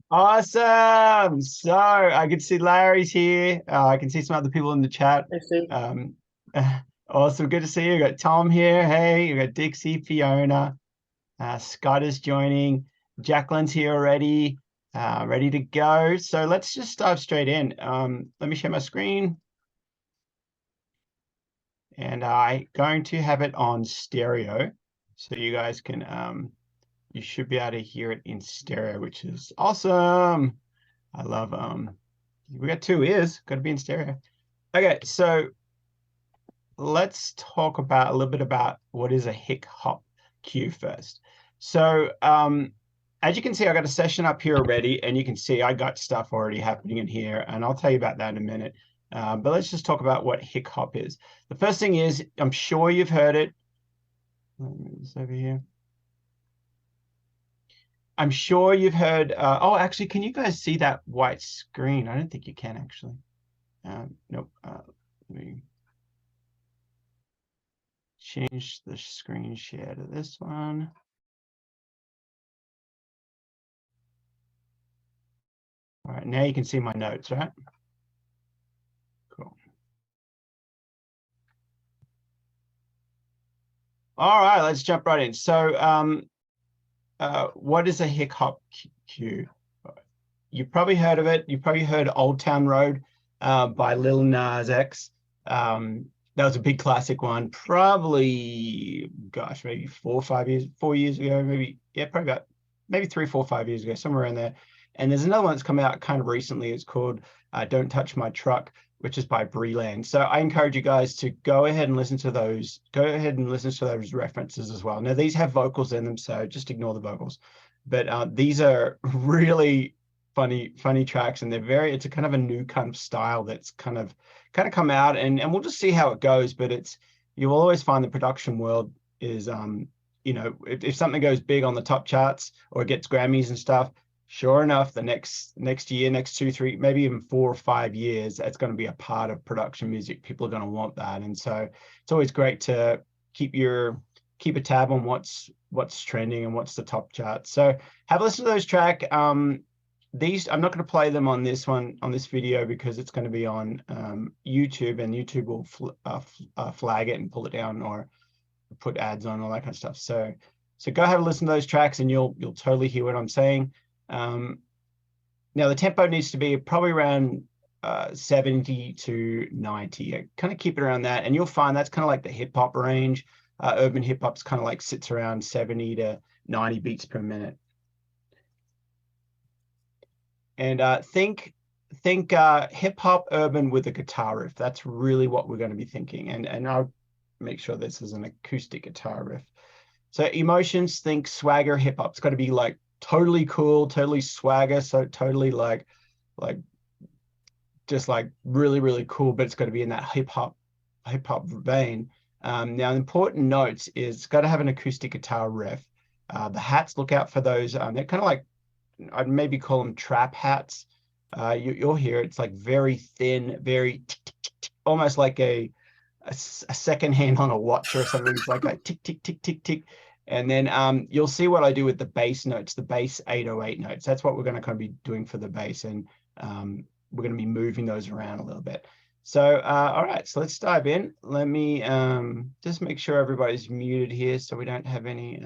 Awesome. So I can see Larry's here. I can see some other people in the chat. I see. Um, awesome. Good to see you. We got Tom here. Hey, we got Dixie, Fiona. Scott is joining. Jacqueline's here already. Ready to go. So let's just dive straight in. Let me share my screen. And I'm going to have it on stereo. So you guys can, you should be able to hear it in stereo, which is awesome. I love, we got two ears, got to be in stereo. Okay, so let's talk about a little bit about what is a hick hop cue first. So, as you can see, I got a session up here already, and you can see I got stuff already happening in here, and I'll tell you about that in a minute. But let's just talk about what hick hop is. The first thing is, I'm sure you've heard it. Let me move this over here. I'm sure you've heard. Oh, actually, can you guys see that white screen? I don't think you can actually. Nope. Let me change the screen share to this one. All right, now you can see my notes, right? Cool. All right, let's jump right in. So, what is a hick hop cue? You've probably heard of it. You've probably heard Old Town Road by Lil Nas X. That was a big classic one. Probably, gosh, maybe 4 years ago, maybe, yeah, probably about maybe 3, 4, 5 years ago, somewhere around there. And there's another one that's come out kind of recently. It's called Don't Touch My Truck, which is by Breland. So I encourage you guys to go ahead and listen to those. Go ahead and listen to those references as well. Now, these have vocals in them, so just ignore the vocals. But these are really funny tracks, and it's a kind of a new kind of style that's kind of come out, and we'll just see how it goes. But you'll always find the production world is if something goes big on the top charts or it gets Grammys and stuff, sure enough, the next year, next 2, 3, maybe even 4 or 5 years, that's going to be a part of production music. People are going to want that, and so it's always great to keep a tab on what's trending and what's the top chart. So have a listen to those track. These I'm not going to play them on this video because it's going to be on YouTube, and YouTube will flag it and pull it down or put ads on, all that kind of stuff. So go have a listen to those tracks, and you'll totally hear what I'm saying. Now the tempo needs to be probably around 70 to 90. Kind of keep it around that, and you'll find that's kind of like the hip hop range. Urban hip hop's kind of like sits around 70 to 90 beats per minute. And think hip hop urban with a guitar riff. That's really what we're going to be thinking. And I'll make sure this is an acoustic guitar riff. So emotions, think swagger hip hop. It's got to be like totally cool, totally swagger, so totally like just like really cool, but it's got to be in that hip hop vein. Now, important notes is it's got to have an acoustic guitar riff. The hats, look out for those. They're kind of like, I'd maybe call them trap hats. You'll hear it's like very thin, very almost like a second hand on a watch or something. It's like a tick tick tick tick tick. And then you'll see what I do with the bass notes, the bass 808 notes. That's what we're going to kind of be doing for the bass, and we're going to be moving those around a little bit. So all right, so let's dive in. Let me just make sure everybody's muted here so we don't have any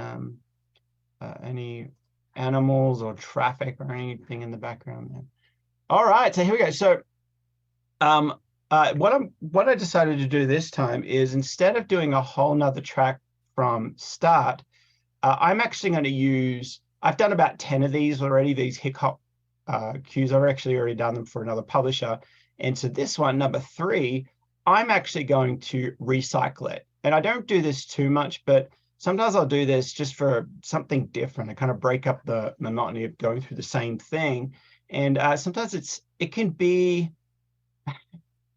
animals or traffic or anything in the background there. All right, so here we go. So what I decided to do this time is, instead of doing a whole nother track from start, I'm actually going to use, I've done about 10 of these already, these hick hop cues. I've actually already done them for another publisher. And so this one, number 3, I'm actually going to recycle it. And I don't do this too much, but sometimes I'll do this just for something different. I kind of break up the monotony of going through the same thing. And sometimes it can be,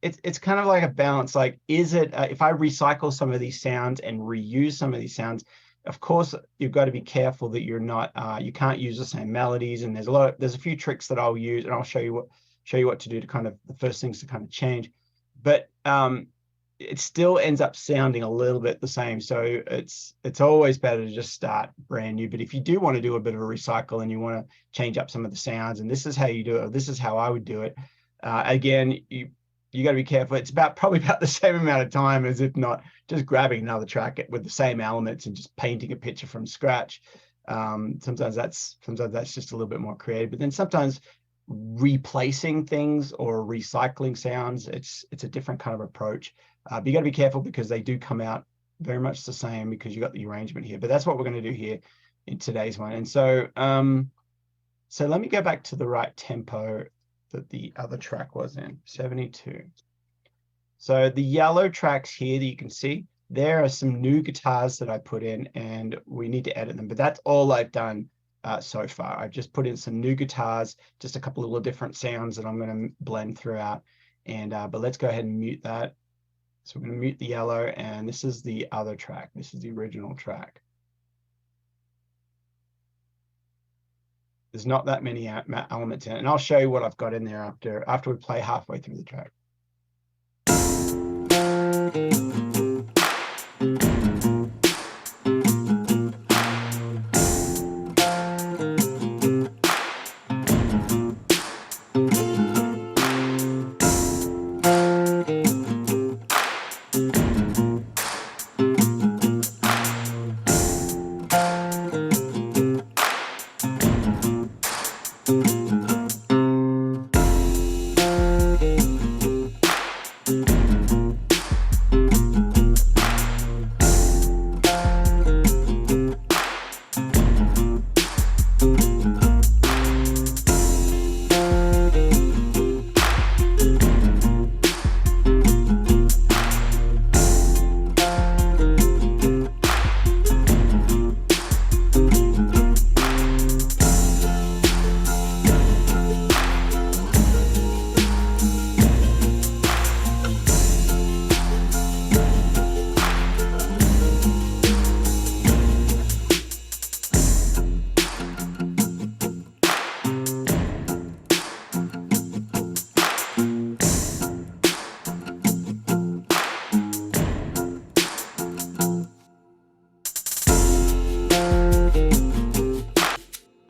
it's kind of like a balance. Like, is it, if I recycle some of these sounds and reuse some of these sounds, of course, you've got to be careful that you're not, you can't use the same melodies. And there's a few tricks that I'll use, and I'll show you what to do to kind of, the first things to kind of change. But it still ends up sounding a little bit the same. So it's always better to just start brand new. But if you do want to do a bit of a recycle and you want to change up some of the sounds, and this is how you do it, or this is how I would do it. Again, you got to be careful. It's probably about the same amount of time as if not just grabbing another track with the same elements and just painting a picture from scratch. Sometimes that's just a little bit more creative, but then sometimes replacing things or recycling sounds, it's a different kind of approach. But you got to be careful because they do come out very much the same because you got the arrangement here. But that's what we're going to do here in today's one. And so so let me go back to the right tempo that the other track was in, 72. So the yellow tracks here that you can see, there are some new guitars that I put in and we need to edit them, but that's all I've done so far. I've just put in some new guitars, just a couple of little different sounds that I'm going to blend throughout. And but let's go ahead and mute that. So we're going to mute the yellow, and this is the other track. This is the original track. There's not that many elements in it, and I'll show you what I've got in there after we play halfway through the track.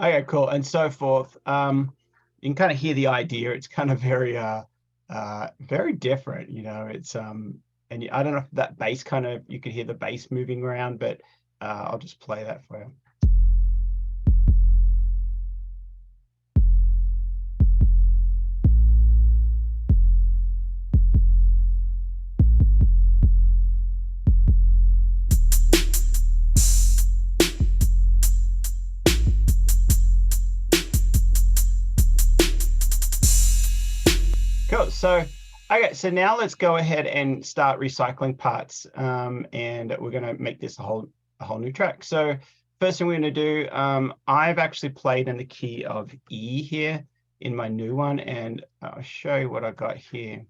Okay, cool, and so forth. You can kind of hear the idea. It's kind of very different, you know. It's and I don't know if that bass kind of, you could hear the bass moving around, but I'll just play that for you. Cool. So, okay, so now let's go ahead and start recycling parts, and we're going to make this a whole new track. So, first thing we're going to do, I've actually played in the key of E here in my new one, and I'll show you what I got here.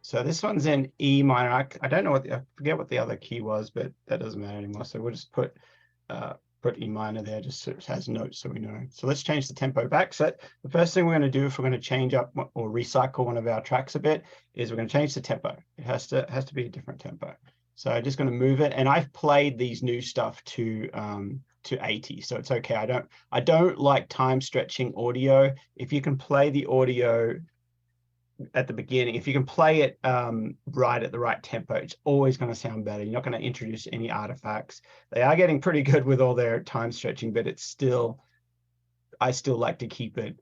So this one's in E minor. I don't know I forget what the other key was, but that doesn't matter anymore. So we'll just put E minor there, just so it has notes so we know. So let's change the tempo back. So the first thing we're going to do if we're going to change up or recycle one of our tracks a bit is we're going to change the tempo. It has to be a different tempo. So I'm just going to move it, and I've played these new stuff to 80, so it's okay. I don't like time stretching audio. If you can play the audio at the beginning, if you can play it right at the right tempo, it's always going to sound better. You're not going to introduce any artifacts. They are getting pretty good with all their time stretching, but it's still, I still like to keep it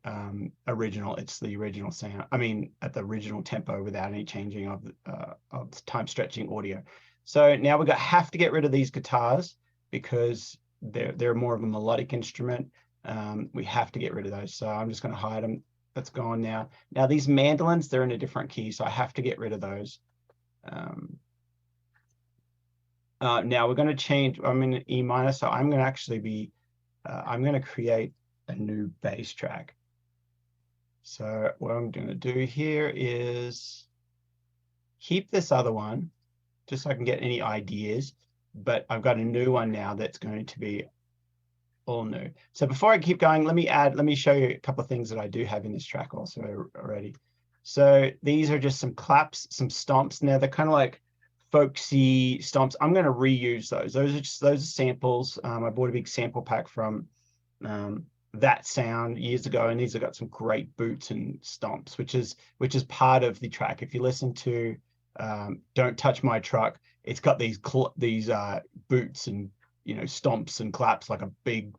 original. It's the original sound. I mean, at the original tempo without any changing of time stretching audio. So now we have to get rid of these guitars because they're more of a melodic instrument. We have to get rid of those. So I'm just going to hide them. That's gone now. Now these mandolins, they're in a different key, so I have to get rid of those. Now we're going to change. I'm in E minor, so I'm going to actually be, I'm going to create a new bass track. So what I'm going to do here is keep this other one just so I can get any ideas, but I've got a new one now that's going to be all new. So before I keep going, let me show you a couple of things that I do have in this track also already. So these are just some claps, some stomps. Now they're kind of like folksy stomps. I'm going to reuse those. Those are samples. I bought a big sample pack from That Sound years ago, and these have got some great boots and stomps, which is part of the track. If you listen to Don't Touch My Truck, it's got these boots and stomps and claps like a big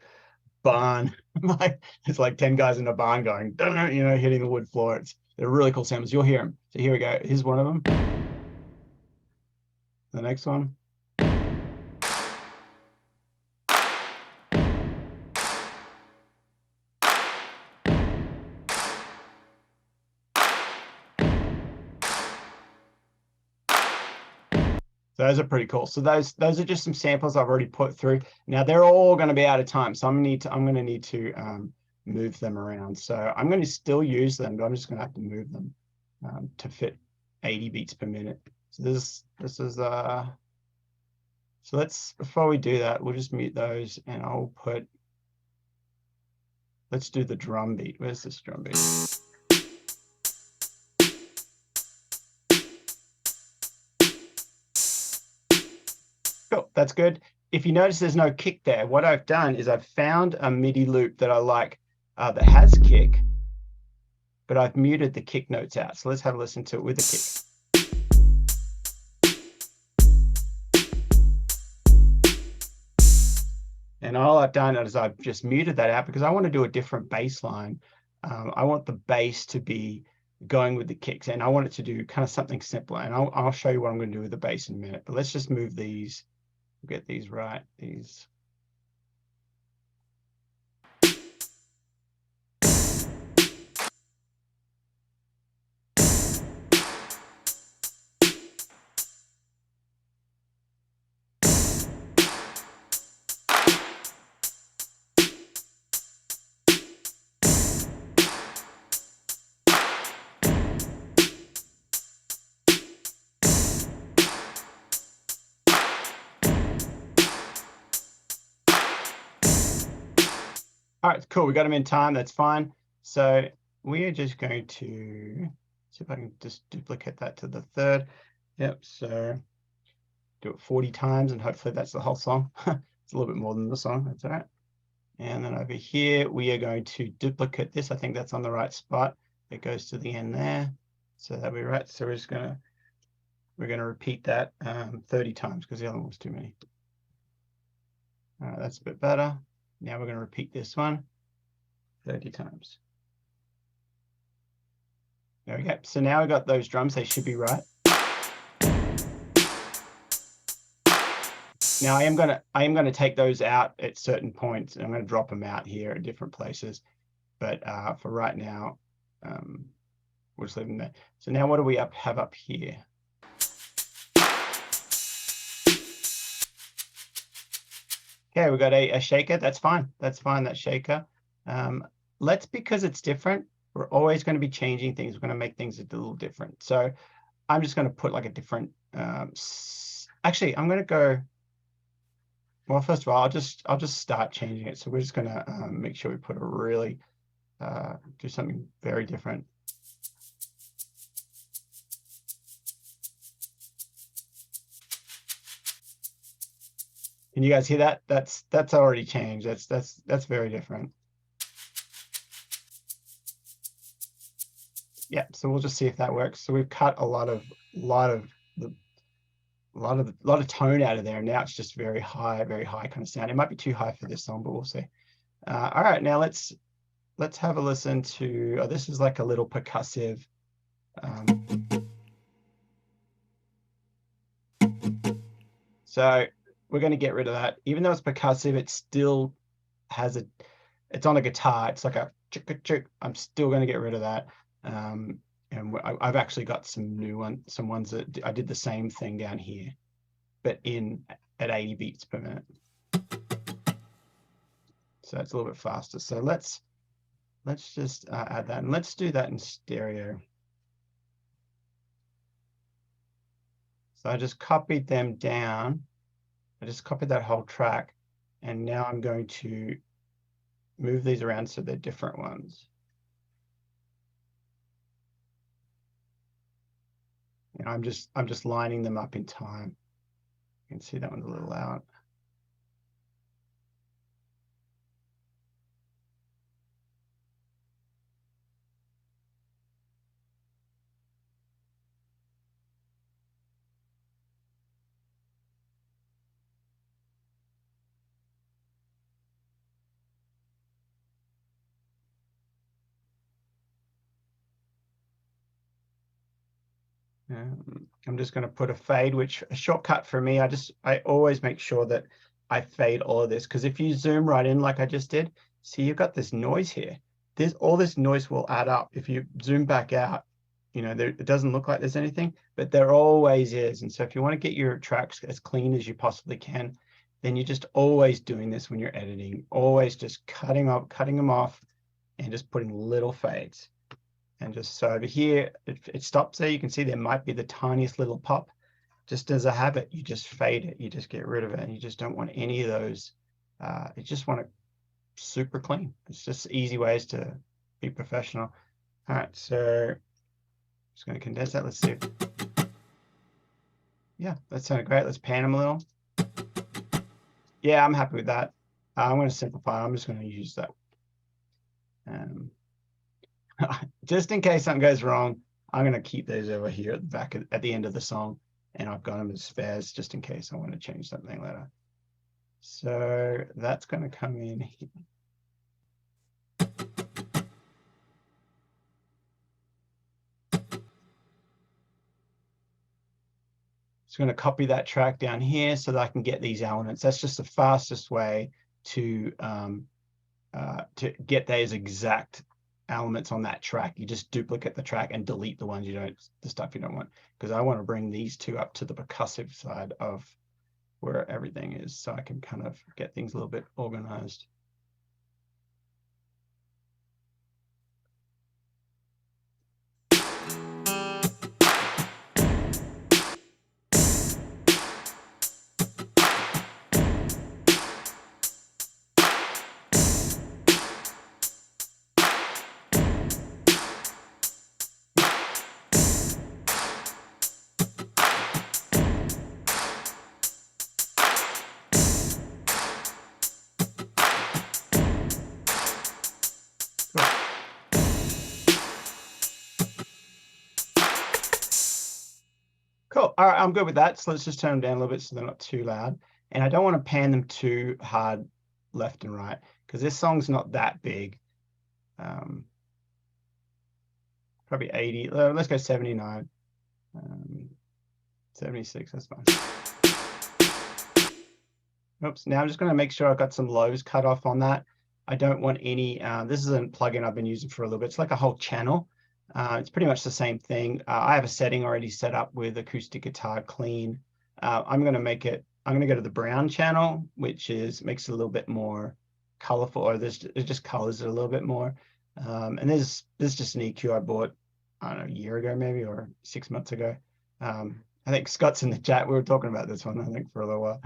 barn. Like it's like 10 guys in a barn going, hitting the wood floor. They're really cool samples. You'll hear them. So here we go. Here's one of them. The next one. Those are pretty cool. So those are just some samples I've already put through. Now they're all going to be out of time, so I'm going to need to move them around. So I'm going to still use them, but I'm just going to have to move them to fit 80 beats per minute. So this is so before we do that, we'll just mute those, and let's do the drum beat. Where's this drum beat? Cool, that's good. If you notice there's no kick there, what I've done is I've found a MIDI loop that I like that has kick, but I've muted the kick notes out. So let's have a listen to it with the kick. And all I've done is I've just muted that out because I want to do a different bass line. I want the bass to be going with the kicks, and I want it to do kind of something simpler. And I'll show you what I'm going to do with the bass in a minute. But let's just move these, get these right. These. All right, cool. We got them in time. That's fine. So we are just going to see if I can just duplicate that to the third. Yep. So do it 40 times, and hopefully that's the whole song. It's a little bit more than the song. That's all right. And then over here, we are going to duplicate this. I think that's on the right spot. It goes to the end there. So that'll be right. So we're gonna repeat that 30 times because the other one was too many. All right, that's a bit better. Now we're going to repeat this one 30 times. There we go. So now we've got those drums. They should be right. Now I am going to take those out at certain points, and I'm going to drop them out here at different places. But for right now, we'll just leave them there. So now what do we have up here? Okay, we've got a shaker. That's fine. That's fine, that shaker. Because it's different, we're always going to be changing things. We're going to make things a little different. So I'm just going to put like a different, actually, I'm going to go, well, first of all, I'll just start changing it. So we're just going to make sure we put a really, do something very different. Can you guys hear that? That's already changed. That's very different. Yeah, so we'll just see if that works. So we've cut a lot of tone out of there. Now it's just very high kind of sound. It might be too high for this song, but we'll see. All right, now let's have a listen to. Oh, this is like a little percussive. So we're going to get rid of that. Even though it's percussive, it still has it's on a guitar. It's like a chick chick. I'm still going to get rid of that. And I've actually got some ones that I did the same thing down here, but at 80 beats per minute. So it's a little bit faster. So let's just add that, and let's do that in stereo. So I just copied them down. I just copied that whole track, and now I'm going to move these around so they're different ones. And I'm just lining them up in time. You can see that one's a little out. I'm just going to put a fade, which a shortcut for me, I always make sure that I fade all of this, because if you zoom right in like I just did, see you've got this noise here. All this noise will add up. If you zoom back out, it doesn't look like there's anything, but there always is. And so if you want to get your tracks as clean as you possibly can, then you're just always doing this when you're editing, always just cutting them off and just putting little fades. And just so over here, it stops there. You can see there might be the tiniest little pop. Just as a habit, you just fade it. You just get rid of it. And you just don't want any of those. You just want it super clean. It's just easy ways to be professional. All right, so just going to condense that. Let's see. Yeah, that sounded great. Let's pan them a little. Yeah, I'm happy with that. I'm going to simplify. I'm just going to use that. Just in case something goes wrong, I'm going to keep those over here at the back at the end of the song, and I've got them as spares just in case I want to change something later. So that's going to come in here. Just going to copy that track down here so that I can get these elements. That's just the fastest way to get those exact elements on that track. You just duplicate the track and delete the stuff you don't want, because I want to bring these two up to the percussive side of where everything is, so I can kind of get things a little bit organized. Cool. All right, I'm good with that. So let's just turn them down a little bit so they're not too loud. And I don't want to pan them too hard left and right, because this song's not that big. Probably 80. Let's go 79. 76, that's fine. Oops. Now I'm just going to make sure I've got some lows cut off on that. I don't want any, this is a plugin I've been using for a little bit. It's like a whole channel. It's pretty much the same thing. I have a setting already set up with acoustic guitar clean. I'm going to go to the brown channel, which makes it a little bit more colorful, or it just colors it a little bit more. And there's just an EQ I bought, I don't know, a year ago maybe, or 6 months ago. I think Scott's in the chat. We were talking about this one, I think, for a little while.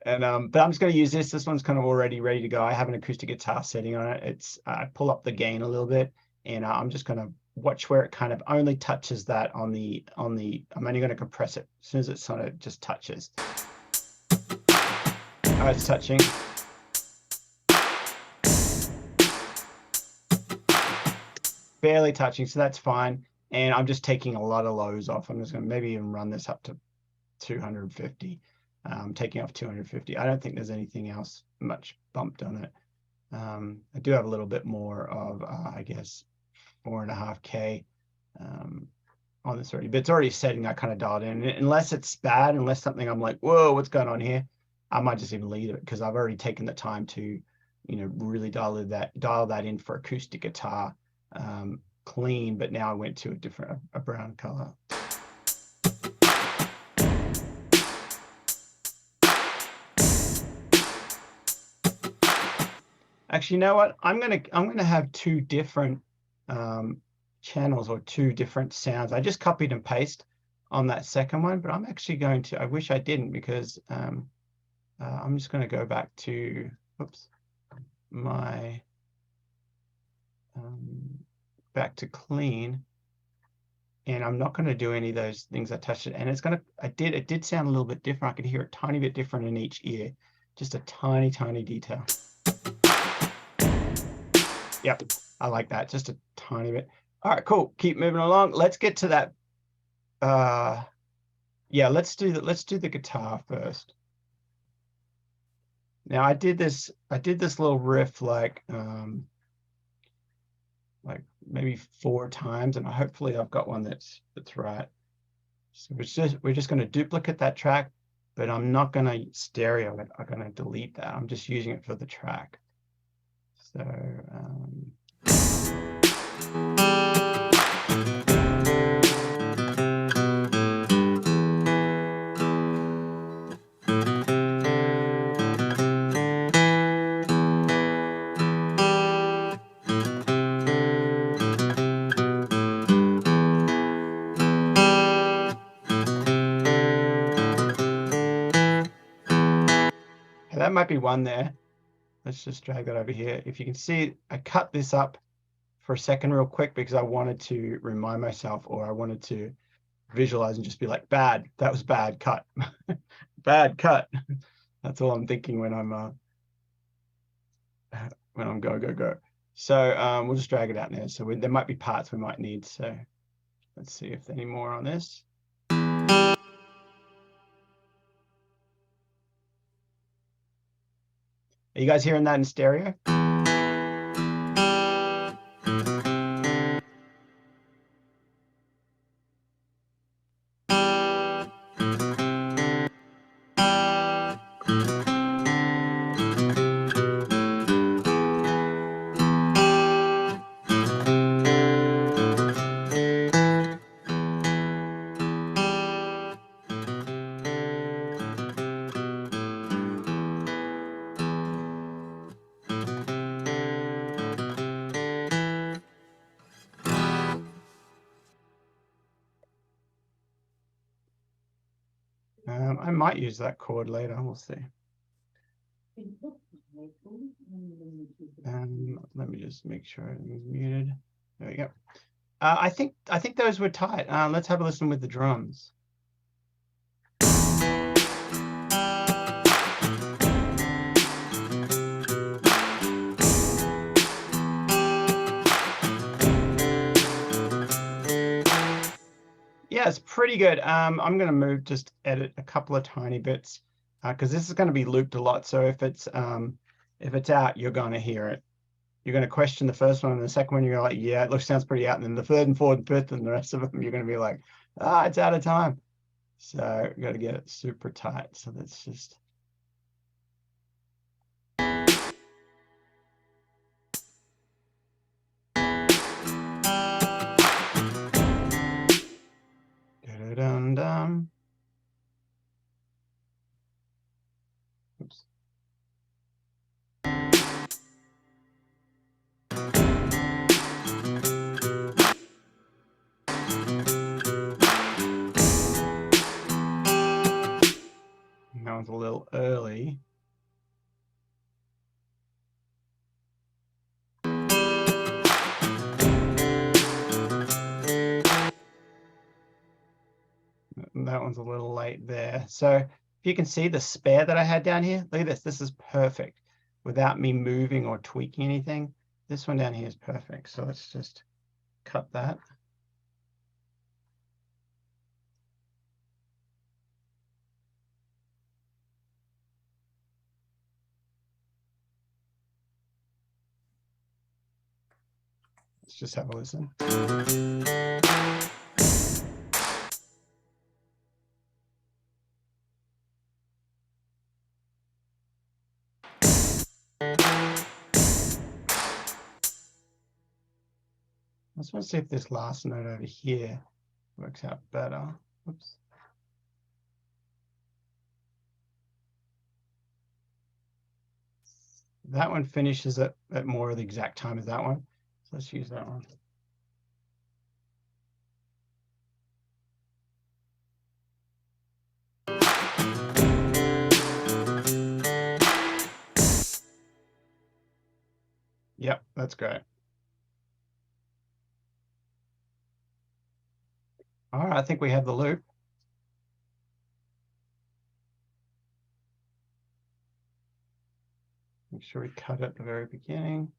And but I'm just going to use this. This one's kind of already ready to go. I have an acoustic guitar setting on it. I pull up the gain a little bit, and I'm just going to watch where it kind of only touches that on the. I'm only going to compress it as soon as it sort of just touches. Oh, it's touching. Barely touching, so that's fine. And I'm just taking a lot of lows off. I'm just going to maybe even run this up to 250. Taking off 250. I don't think there's anything else much bumped on it. I do have a little bit more of, I guess, 4.5K on this already, but it's already setting that kind of dialed in. Unless it's bad, unless something I'm like, whoa, what's going on here? I might just even leave it, because I've already taken the time to, really dial that in for acoustic guitar clean, but now I went to a brown color. Actually, you know what? I'm gonna have two different channels, or two different sounds. I just copied and pasted on that second one, but I'm actually going to, I wish I didn't, because I'm just going to go back to, oops, my, back to clean. And I'm not going to do any of those things I touched it. And it's going to, it did sound a little bit different. I could hear it a tiny bit different in each ear. Just a tiny, tiny detail. Yep, I like that. Just a tiny bit. All right, cool. Keep moving along. Let's get to that. Yeah, let's do the guitar first. Now I did this little riff like maybe 4 times, and hopefully I've got one that's right. So we're just going to duplicate that track, but I'm not going to stereo it. I'm going to delete that. I'm just using it for the track. So that might be one there. Let's just drag that over here. If you can see, I cut this up for a second real quick because I wanted to remind myself, or I wanted to visualize and just be like, bad, that was bad, cut. Bad cut. That's all I'm thinking when I'm go. So we'll just drag it out now. So there might be parts we might need. So let's see if there's any more on this. Are you guys hearing that in stereo? I might use that chord later. We'll see. Let me just make sure everything's muted. There we go. I think those were tight. Let's have a listen with the drums. Yeah, it's pretty good. I'm going to just edit a couple of tiny bits because this is going to be looped a lot. So if it's out, you're going to hear it. You're going to question the first one, and the second one you're like, yeah, it sounds pretty out. And then the third and fourth and fifth and the rest of them, you're going to be like, it's out of time. So you got to get it super tight. So that's just. Dun-dun-dun. Oops. That one's a little early. That one's a little late there. So if you can see the spare that I had down here, look at this. This is perfect without me moving or tweaking anything. This one down here is perfect. So let's just cut that. Let's just have a listen. I just want to see if this last note over here works out better. Oops. That one finishes at more of the exact time as that one. So let's use that one. Yep, that's great. All right, I think we have the loop. Make sure we cut at the very beginning.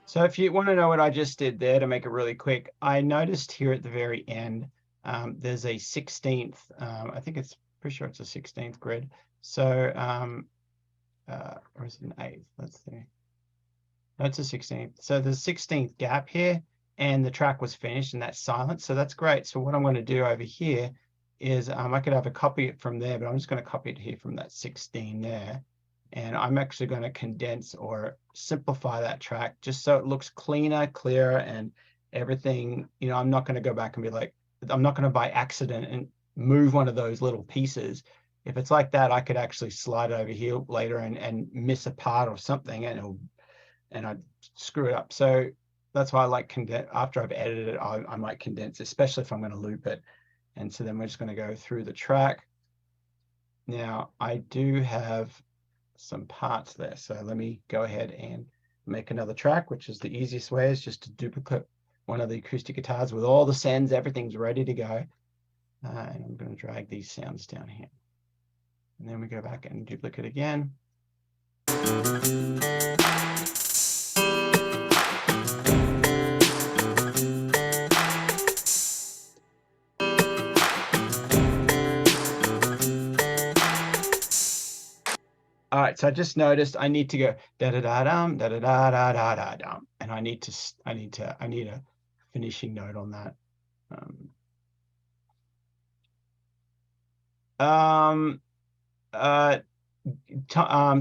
So if you want to know what I just did there, to make it really quick, I noticed here at the very end, there's a 16th, I think it's pretty sure it's a 16th grid. So, or is it an 8th? Let's see. No, it's a 16th. So there's a 16th gap here, and the track was finished, and that's silent. So that's great. So what I'm going to do over here is I could have a copy it from there, but I'm just going to copy it here from that 16 there. And I'm actually going to condense or simplify that track just so it looks cleaner, clearer, and everything. You know, I'm not going to go back and be like, I'm not going to by accident and move one of those little pieces. If it's like that, I could actually slide over here later and miss a part or something, and I'd screw it up. So that's why I like condense. After I've edited it, I might condense, especially if I'm going to loop it. And so then we're just going to go through the track. Now I do have some parts there. So let me go ahead and make another track, which is the easiest way, is just to duplicate one of the acoustic guitars with all the sends, everything's ready to go. And I'm going to drag these sounds down here. And then we go back and duplicate again. All right, so I just noticed I need to go da da da dum da da da da da da dum, and I need a finishing note on that.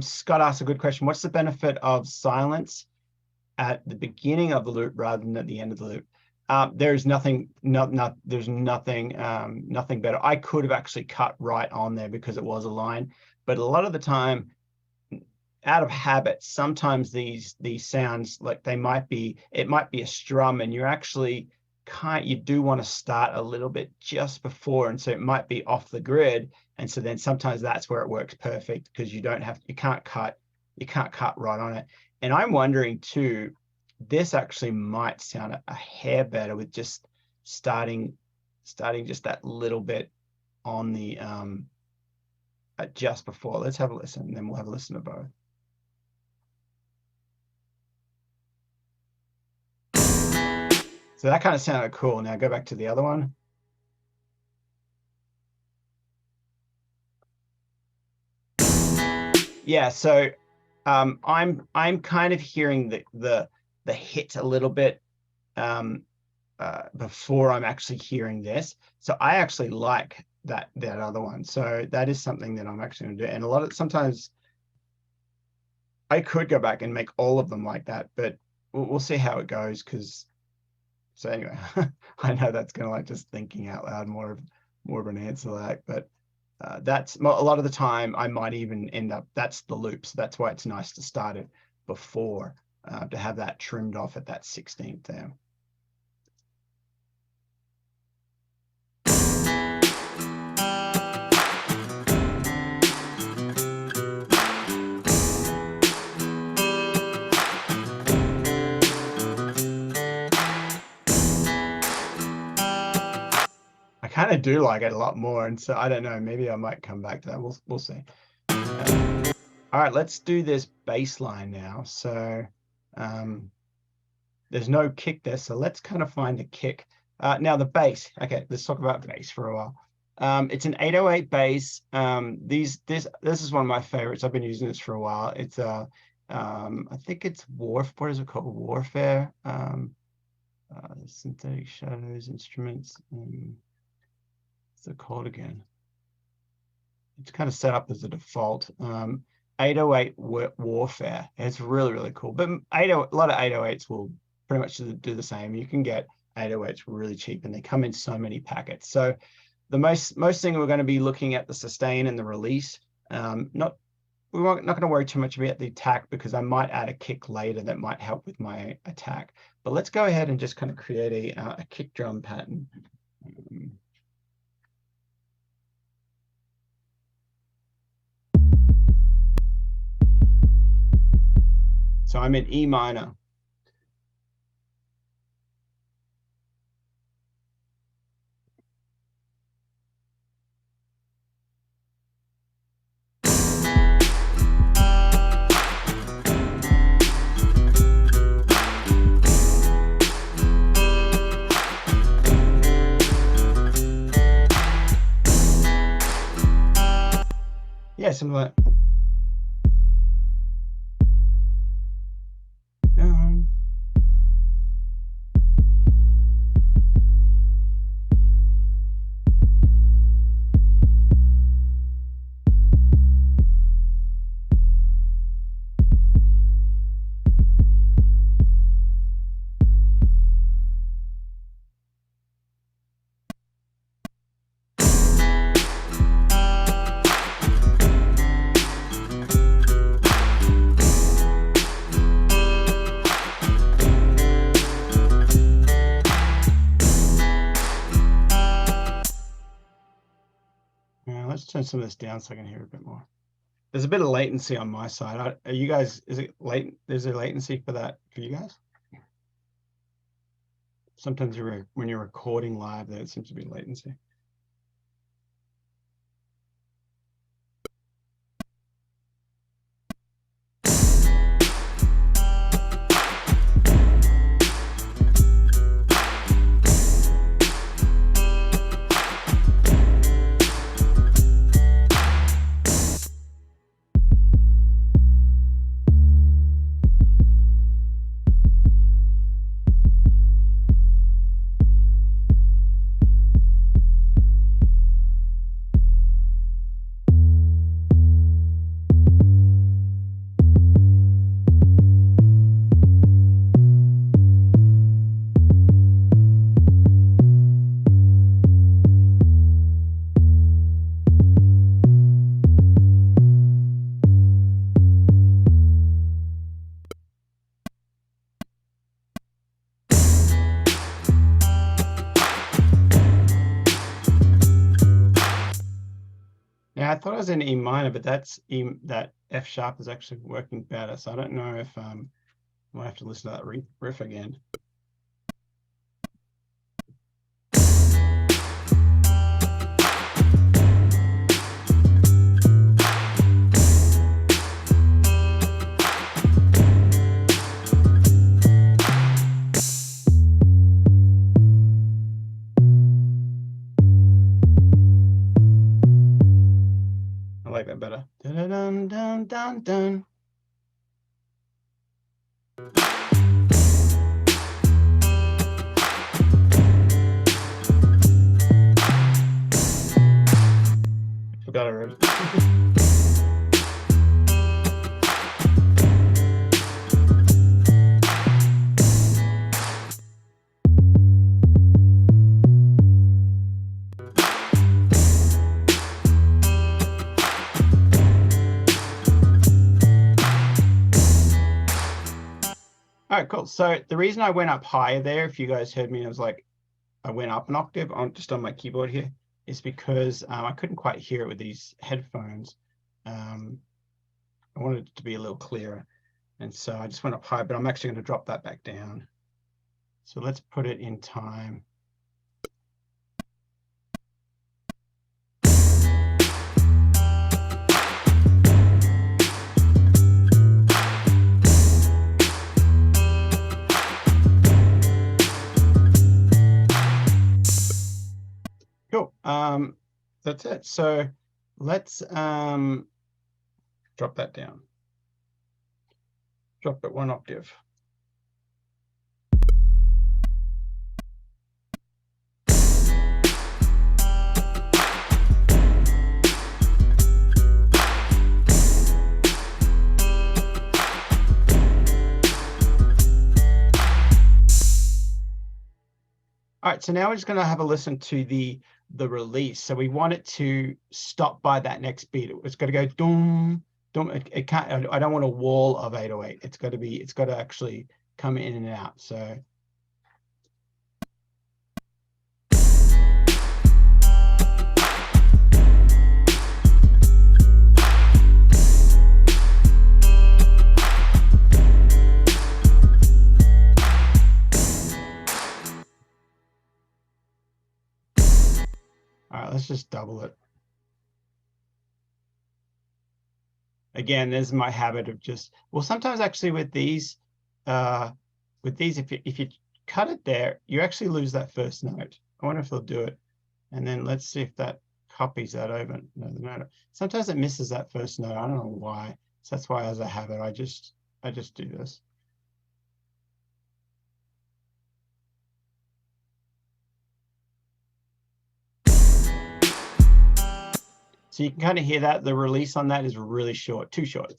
Scott asked a good question. What's the benefit of silence at the beginning of the loop rather than at the end of the loop? There's nothing, there's nothing better. I could have actually cut right on there because it was a line, but a lot of the time, out of habit, sometimes these sounds, like it might be a strum, and you're actually you do want to start a little bit just before, and so it might be off the grid, and so then sometimes that's where it works perfect because you can't cut right on it. And I'm wondering too, this actually might sound a hair better with just starting just that little bit on the just before. Let's have a listen, and then we'll have a listen to both. So that kind of sounded cool. Now go back to the other one. Yeah, so I'm kind of hearing the hit a little bit before I'm actually hearing this. So I actually like that other one. So that is something that I'm actually going to do. And sometimes I could go back and make all of them like that, but we'll see how it goes. So anyway, I know that's kind of like just thinking out loud, more of an answer to that, but that's a lot of the time I might even end up, that's the loop. So that's why it's nice to start it before, to have that trimmed off at that 16th there. I kind of do like it a lot more, and so I don't know, maybe I might come back to that. We'll see. All right, let's do this bass line now. So there's no kick there, so let's kind of find a kick. Now the bass. Okay, let's talk about bass for a while. It's an 808 bass. This is one of my favorites. I've been using this for a while. It's I think it's what is it called? Warfare. Synthetic Shadows Instruments. What's it called again? It's kind of set up as a default. 808 Warfare. It's really, really cool. But a lot of 808s will pretty much do the same. You can get 808s really cheap, and they come in so many packets. So the most thing we're going to be looking at the sustain and the release. Not we're not going to worry too much about the attack because I might add a kick later that might help with my attack. But let's go ahead and just kind of create a kick drum pattern. So I'm in E minor. Yeah, something like let's turn some of this down so I can hear a bit more. There's a bit of latency on my side. Are you guys, is it late? There's a latency for that for you guys? Sometimes when you're recording live, there seems to be latency. Yeah, I thought I was in E minor, but that F sharp is actually working better. So I don't know if I might have to listen to that riff again. I like that better. Dun, dun, dun, dun, dun. Forgot already. All right, cool. So the reason I went up higher there, if you guys heard me, I was like, I went up an octave just on my keyboard here, is because I couldn't quite hear it with these headphones. I wanted it to be a little clearer. And so I just went up high, but I'm actually going to drop that back down. So let's put it in time. Cool. That's it. So let's drop that down. Drop it one octave. All right, so now we're just going to have a listen to the release. So we want it to stop by that next beat. It's got to go doom, it can't, I don't want a wall of 808. It's got to actually come in and out. So all right, let's just double it. Again, there's my habit of just, well, sometimes actually with these, if you cut it there, you actually lose that first note. I wonder if they'll do it. And then let's see if that copies that over. No. Sometimes it misses that first note. I don't know why. So that's why, as a habit, I just do this. So you can kind of hear that the release on that is really short, too short.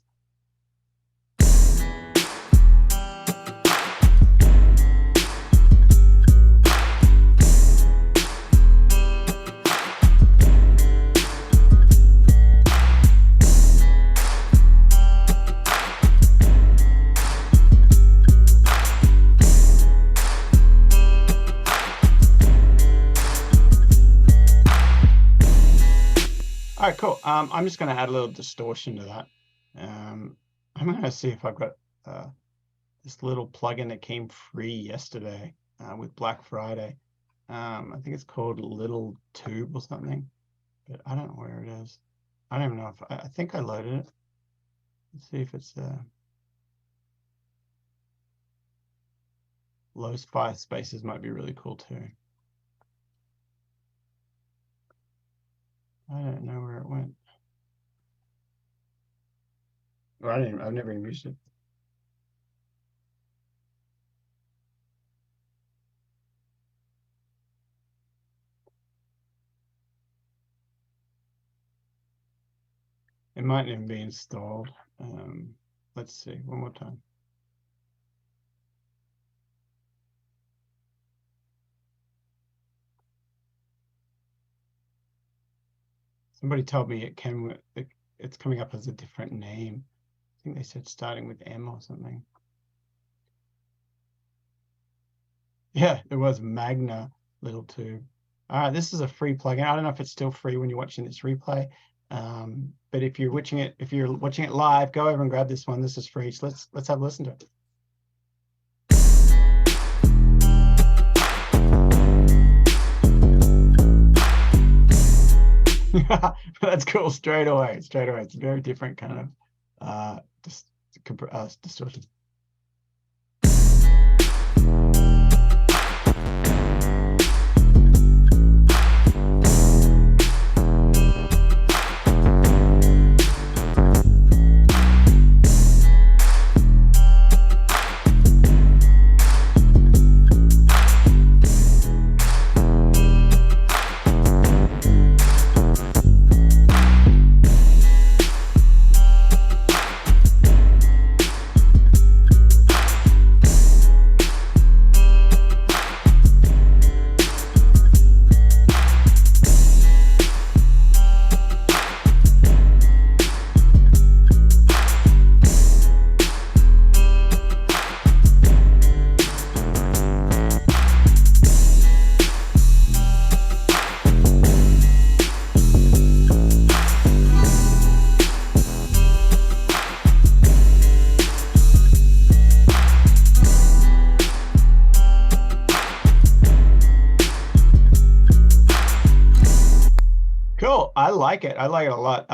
All right, cool. I'm just going to add a little distortion to that. I'm going to see if I've got this little plugin that came free yesterday with Black Friday. I think it's called Little Tube or something, but I don't know where it is. I don't even know if I think I loaded it. Let's see if it's low spaces might be really cool too. I don't know where it went. Or I've never even used it. It might even be installed. Let's see, one more time. Somebody told me it's coming up as a different name. I think they said starting with M or something. Yeah, it was Magna Little Tube. All right, this is a free plugin. I don't know if it's still free when you're watching this replay. But if you're watching it live, go over and grab this one. This is free. So let's have a listen to it. That's cool. Straight away. It's a very different kind of distortion. Cool. I like it. I like it a lot.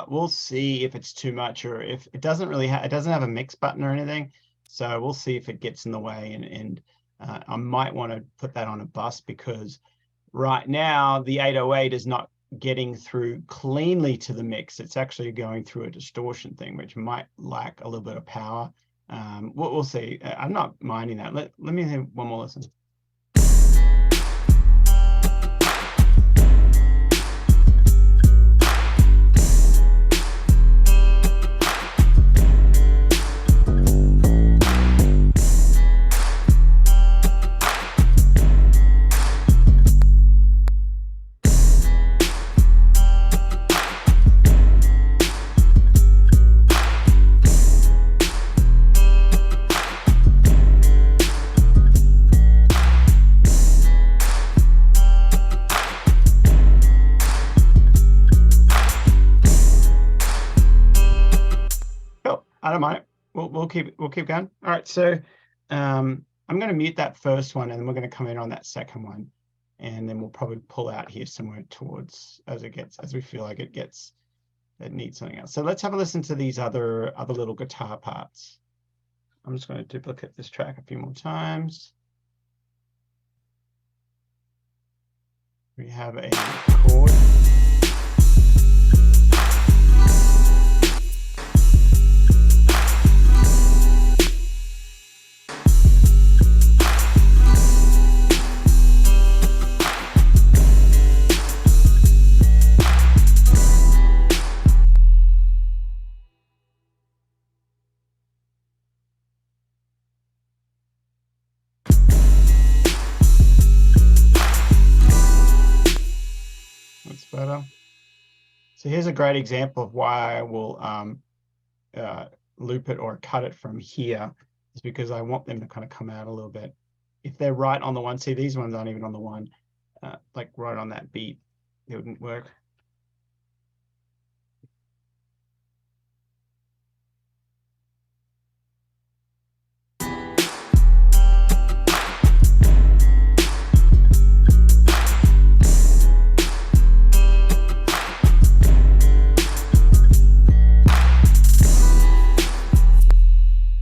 We'll see if it's too much or if it doesn't really it doesn't have a mix button or anything. So we'll see if it gets in the way, and I might want to put that on a bus because right now the 808 is not getting through cleanly to the mix. It's actually going through a distortion thing, which might lack a little bit of power. We'll see. I'm not minding that. Let me have one more listen. I don't mind. We'll keep going. All right, so I'm going to mute that first one, and then we're going to come in on that second one, and then we'll probably pull out here somewhere towards as we feel like it needs something else. So let's have a listen to these other little guitar parts. I'm just going to duplicate this track a few more times. We have a chord. That's better. So here's a great example of why I will loop it or cut it from here, is because I want them to kind of come out a little bit. If they're right on the one, see these ones aren't even on the one, like right on that beat, it wouldn't work.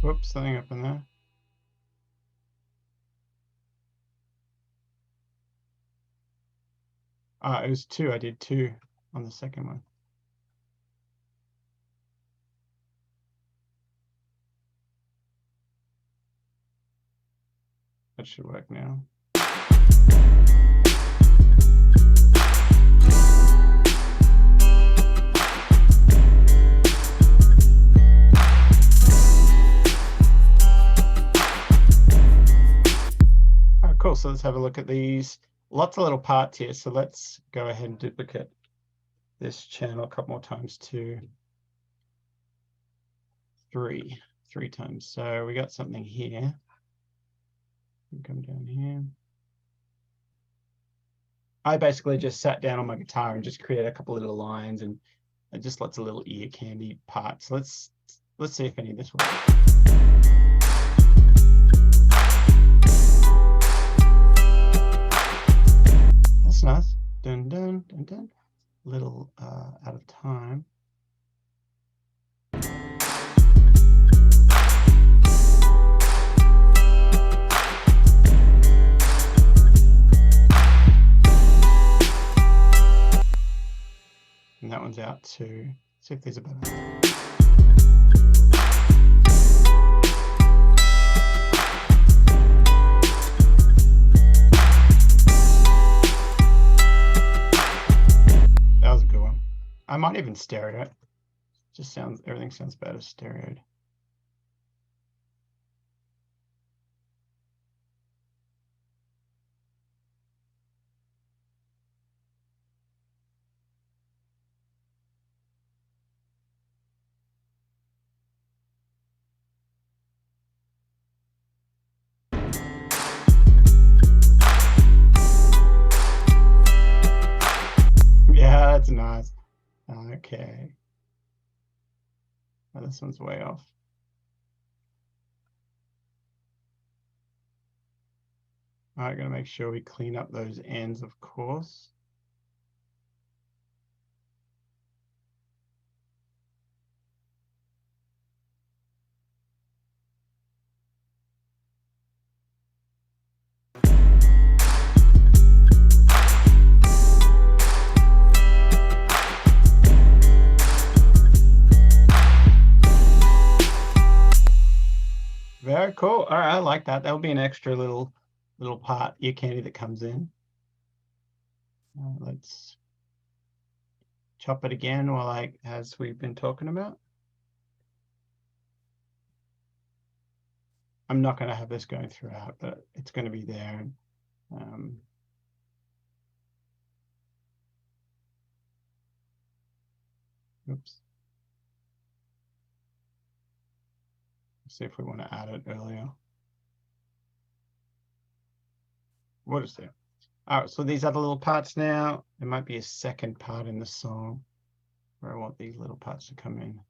Whoops, something up in there. It was 2. I did 2 on the second one. That should work now. Cool, so let's have a look at these. Lots of little parts here, so let's go ahead and duplicate this channel a couple more times. 2, 3 times. So we got something here. Come down here. I basically just sat down on my guitar and just created a couple of little lines and just lots of little ear candy parts. Let's see if any of this works. That's nice. Dun dun dun dun. Little out of time. And that one's out too. See if there's a better. That was a good one. I might even stereo it. Just everything sounds better stereoed. Yeah, that's nice. Okay. Oh, this one's way off. All right, gotta make sure we clean up those ends, of course. Very cool. All right, I like that. That'll be an extra little part, ear candy that comes in. Let's chop it again as we've been talking about. I'm not going to have this going throughout, but it's going to be there. Oops. Let's see if we want to add it earlier. What is there? All right, so these other little parts now, there might be a second part in the song where I want these little parts to come in.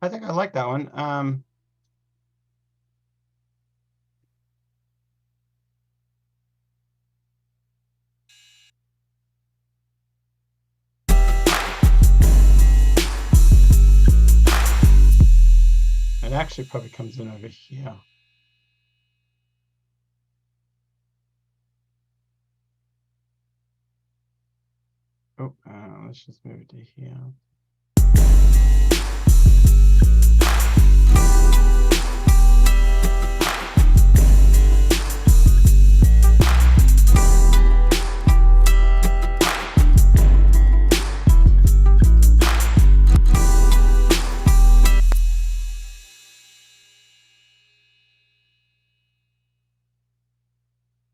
I think I like that one. It actually probably comes in over here. Oh, let's just move it to here.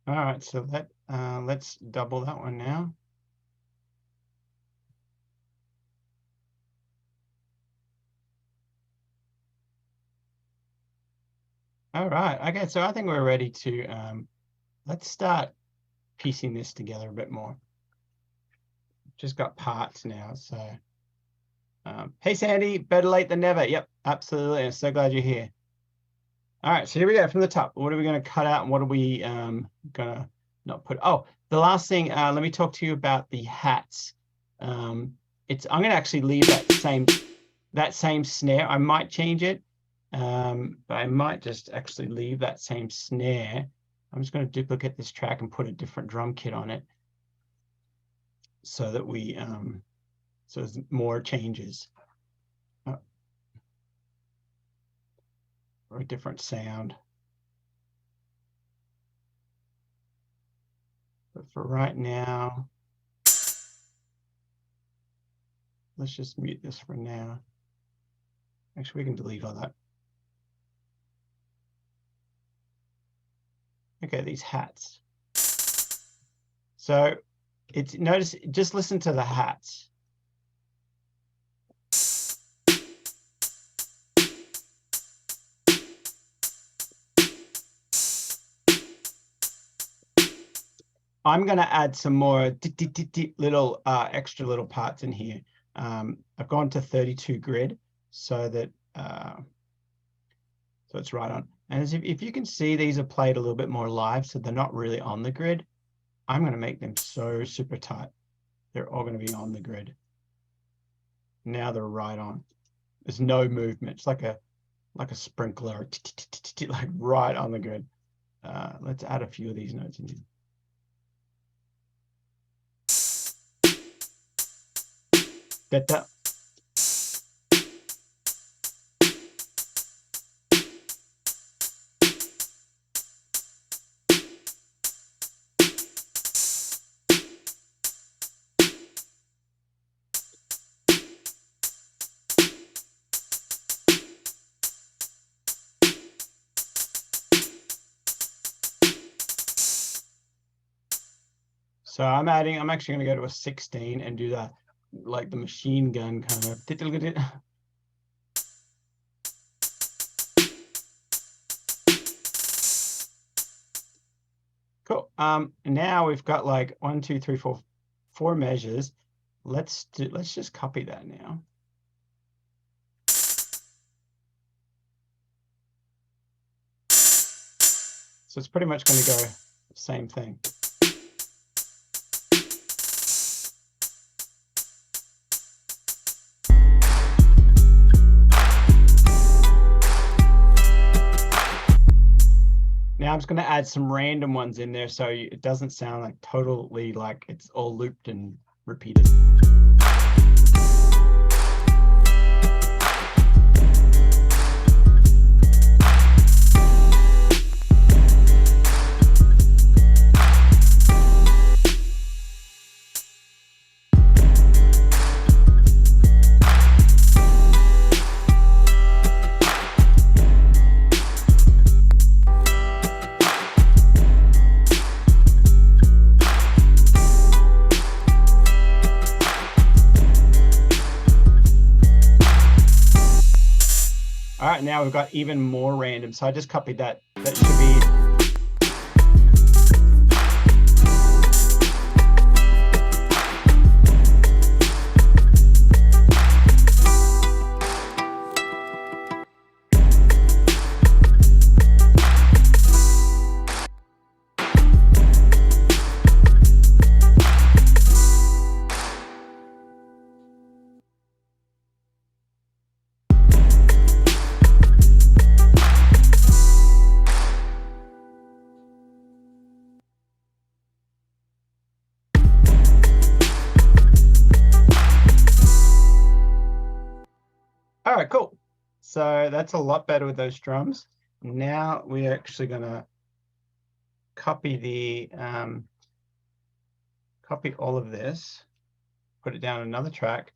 All right, so let's double that one now. All right, okay, so I think we're ready to, let's start piecing this together a bit more. Just got parts now, so. Hey, Sandy, better late than never. Yep, absolutely, I'm so glad you're here. All right, so here we go from the top. What are we gonna cut out and what are we gonna not put? Oh, the last thing, let me talk to you about the hats. I'm gonna actually leave that same snare. I might change it, but I might just actually leave that same snare. I'm just going to duplicate this track and put a different drum kit on it so that we so there's more changes or a different sound. But for right now, let's just mute this for now. Actually, we can delete all that. Okay, these hats. So notice, just listen to the hats. I'm going to add some more little extra little parts in here. I've gone to 32 grid so that so it's right on. And as if you can see, these are played a little bit more live, so they're not really on the grid. I'm going to make them so super tight. They're all going to be on the grid. Now they're right on. There's no movement. It's like a sprinkler, like right on the grid. Let's add a few of these notes in here. Da-da. So I'm actually going to go to a 16 and do that, like the machine gun kind of. Cool. Now we've got like 1, 2, 3, 4, 4 measures. Let's just copy that now. So it's pretty much going to go the same thing. Now I'm just going to add some random ones in there so it doesn't sound like totally like it's all looped and repeated. All right, now we've got even more random. So I just copied that. That should be. So that's a lot better with those drums. Now we're actually gonna copy all of this, put it down another track,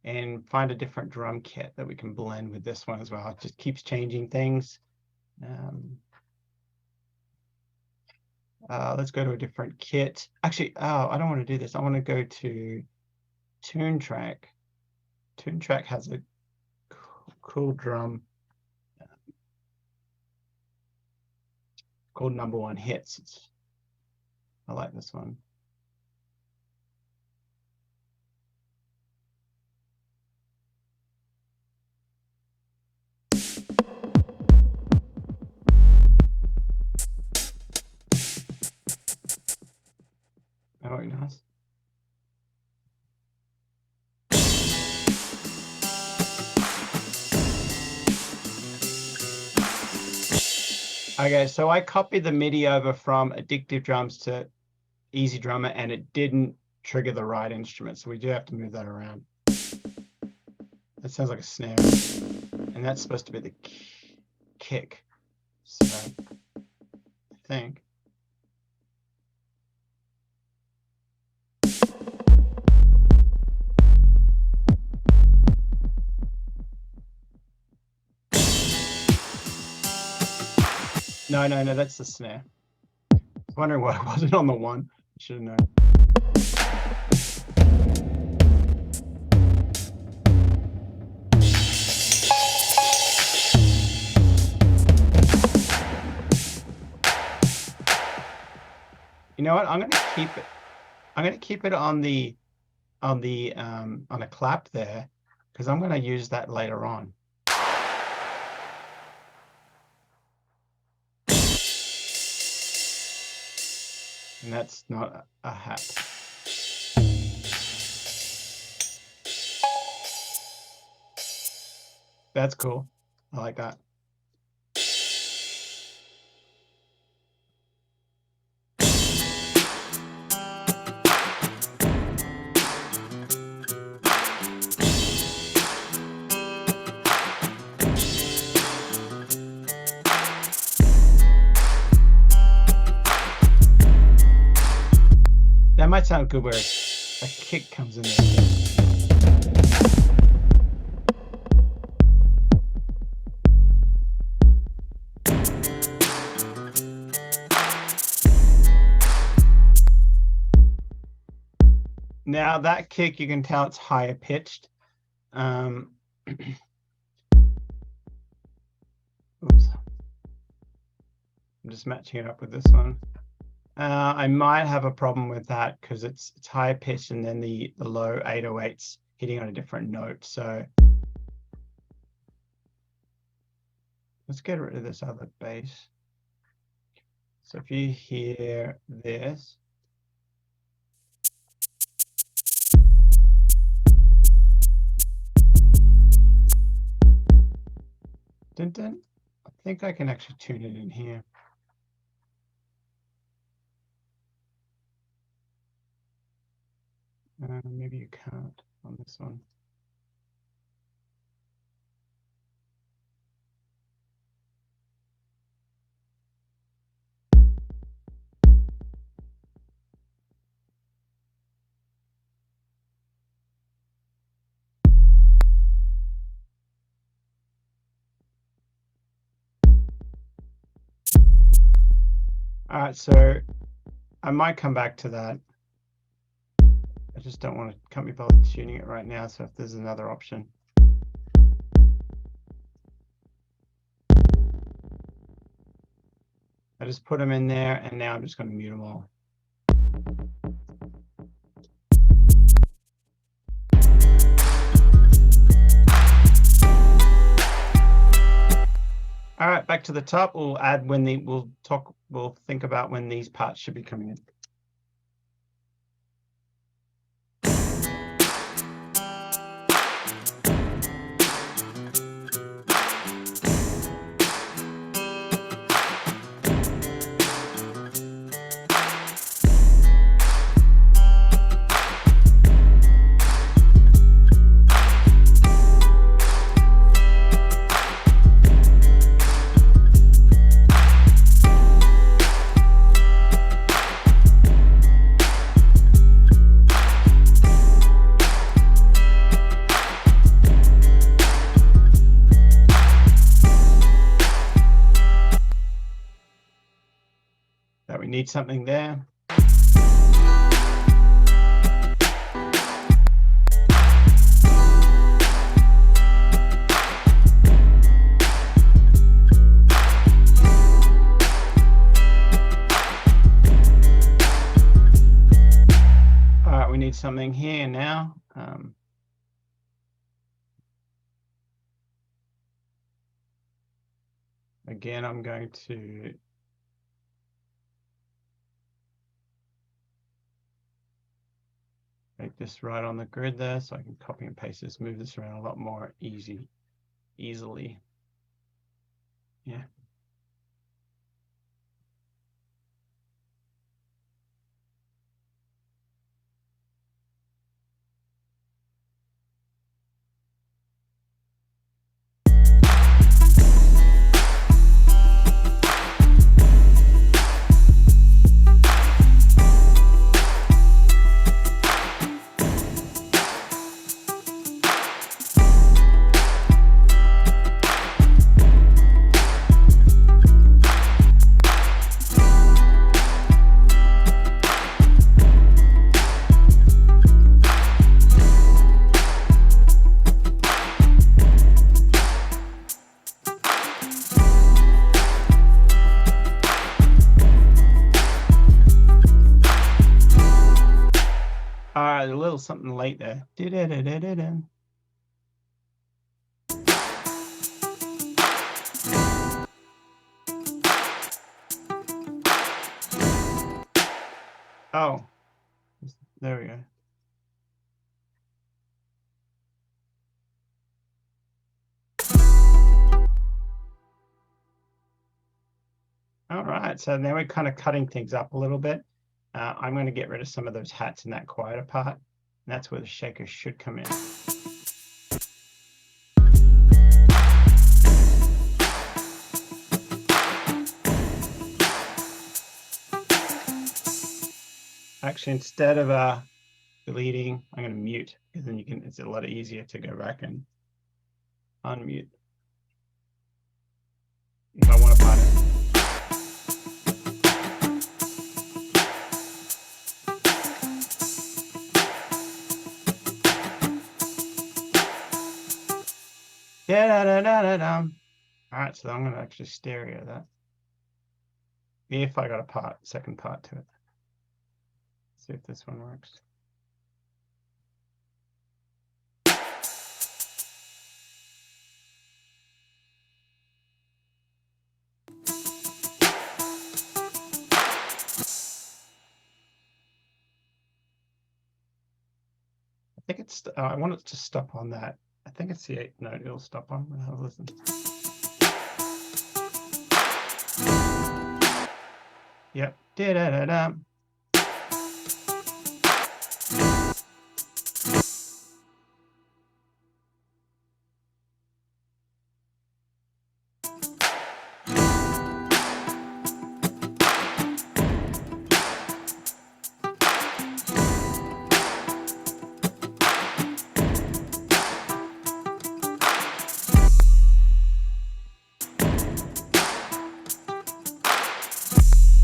and find a different drum kit that we can blend with this one as well. It just keeps changing things. Let's go to a different kit. Actually, I don't want to do this. I want to go to Tune Track. Tune Track has a cool drum called Number One Hits. I like this one. Very nice. Okay, so I copied the MIDI over from Addictive Drums to Easy Drummer, and it didn't trigger the right instrument, so we do have to move that around. That sounds like a snare, and that's supposed to be the kick. So I think. No, that's the snare. I was wondering why it wasn't on the one. I should have known. You know what? I'm gonna keep it. I'm gonna keep it on a clap there, because I'm gonna use that later on. And that's not a hat. That's cool. I like that. That might sound good where a kick comes in there. Now that kick, you can tell it's higher pitched. Oops. I'm just matching it up with this one. I might have a problem with that because it's higher pitched and then the low 808's hitting on a different note. So let's get rid of this other bass. So if you hear this, dun, dun, I think I can actually tune it in here. Maybe you can't on this one. All right, so I might come back to that. I just don't want to, can't be bothered tuning it right now. So if there's another option. I just put them in there and now I'm just going to mute them all. All right, back to the top. We'll add when we'll think about when these parts should be coming in. That we need something there. All right, we need something here now. Again, I'm going to make this right on the grid there so I can copy and paste this, move this around a lot more easily. Yeah. All right, a little something late there. Oh, there we go. All right, so now we're kind of cutting things up a little bit. I'm going to get rid of some of those hats in that quieter part. And that's where the shaker should come in. Actually, instead of deleting, I'm going to mute, because then it's a lot easier to go back and unmute if I want to part it. All right, so I'm going to actually stereo that. If I got a second part to it. Let's see if this one works. I think it's, I want it to stop on that. I think it's the 8th note it'll stop on. I'll have a listen. Yep. Da-da-da-da.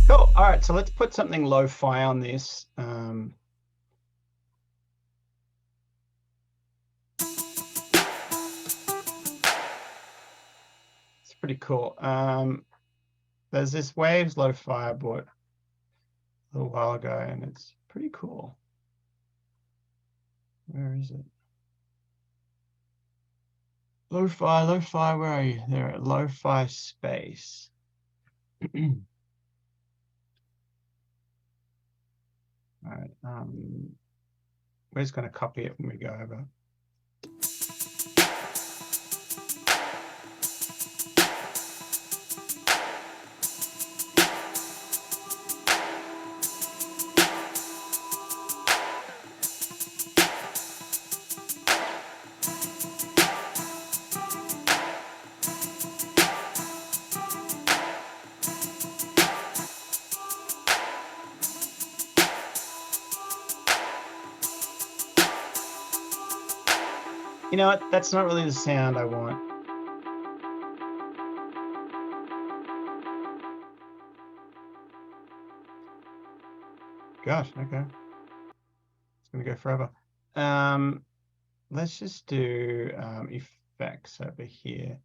Cool. All right, so let's put something lo-fi on this. It's pretty cool. There's this Waves lo-fi I bought a little while ago, and it's pretty cool. Where is it? Lo-fi, where are you? There at lo-fi space. All right, we're just going to copy it when we go over. You know what? That's not really the sound I want. Gosh, okay. It's gonna go forever. Let's just do effects over here.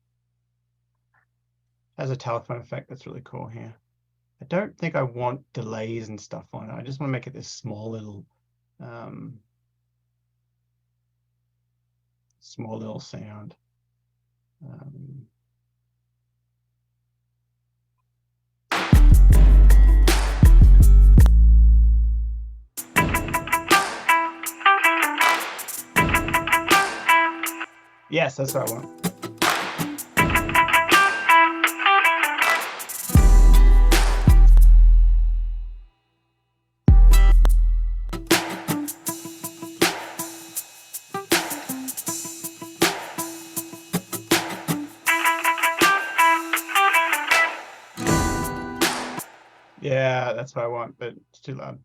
Has a telephone effect that's really cool here. I don't think I want delays and stuff on it. I just want to make it this small little sound. Yes, that's what I want. Yeah, that's what I want, but it's too loud.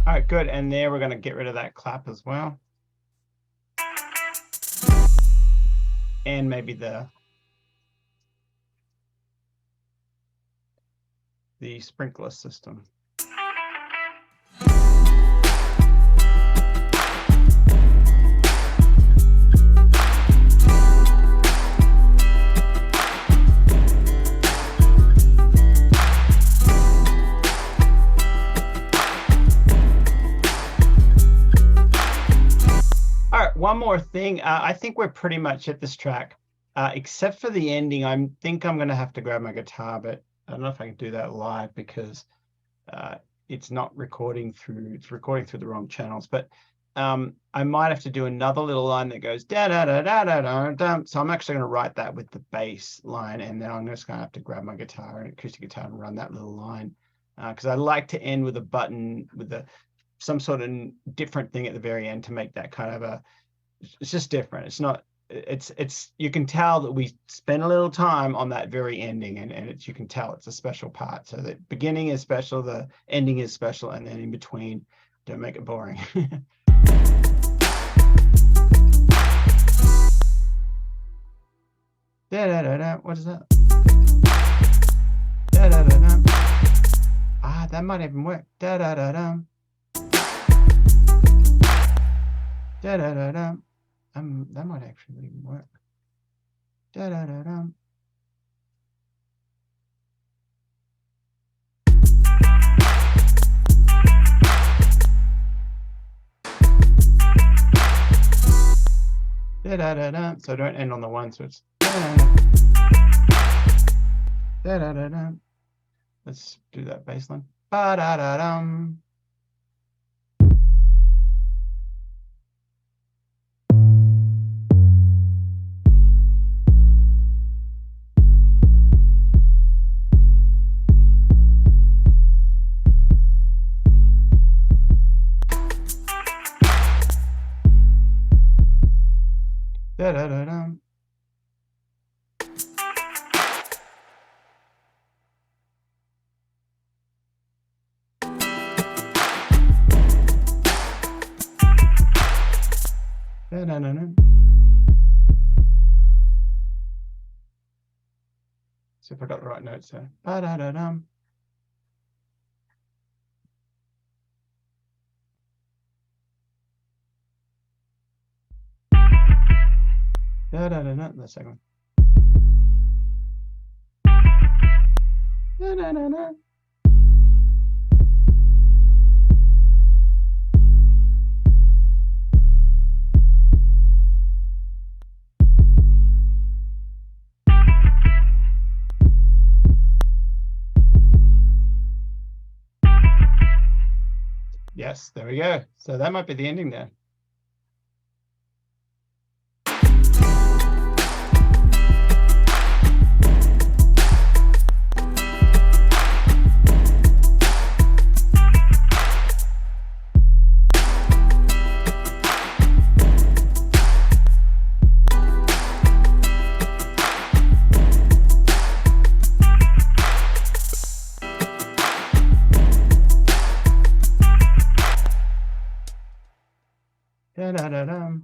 All right, good. And there we're going to get rid of that clap as well. And maybe the sprinkler system. All right, one more thing. I think we're pretty much at this track, except for the ending. I think I'm going to have to grab my guitar, but I don't know if I can do that live because it's not recording through. It's recording through the wrong channels. But I might have to do another little line that goes da da da da da da da. So I'm actually going to write that with the bass line, and then I'm just going to have to grab my guitar, an acoustic guitar, and run that little line because I like to end with a button with some sort of different thing at the very end to make that kind of it's just different. It's not. It's you can tell that we spend a little time on that very ending, and you can tell it's a special part. So the beginning is special, the ending is special, and then in between, don't make it boring. Da da da da. What is that? Da da da da. Ah, that might even work. Da da da da. Da da da da. That might actually even work. Da da da da. Da da da da. So don't end on the one, so it's da da da da. Let's do that bass line. Ba da da dum. Da da da dum. Da da da da. See if I got the right notes there. Ba da da dum. Da da da da. The second one. Da da da da. Yes, there we go. So that might be the ending there. Da-da-da-da-da.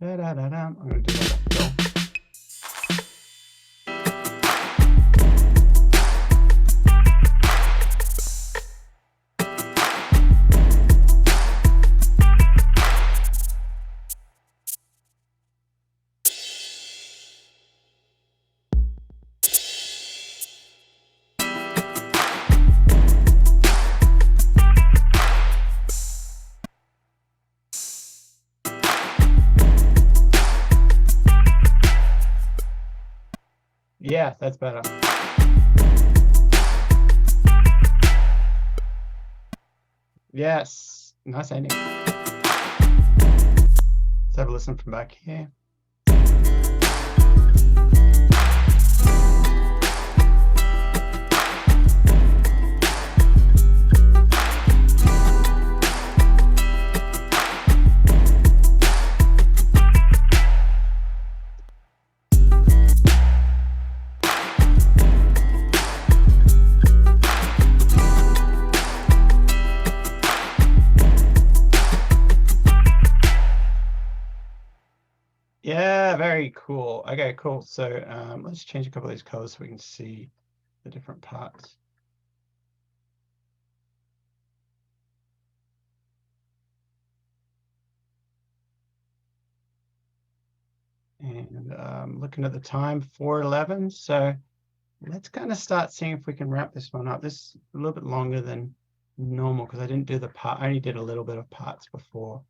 Da-da-da-da. I'm going to do that up fill. Yeah, that's better. Yes, nice ending. Let's have a listen from back here. Yeah, very cool. Okay, cool. So let's change a couple of these colors so we can see the different parts. And looking at the time, 4:11. So let's kind of start seeing if we can wrap this one up. This is a little bit longer than normal because I didn't do the part. I only did a little bit of parts before.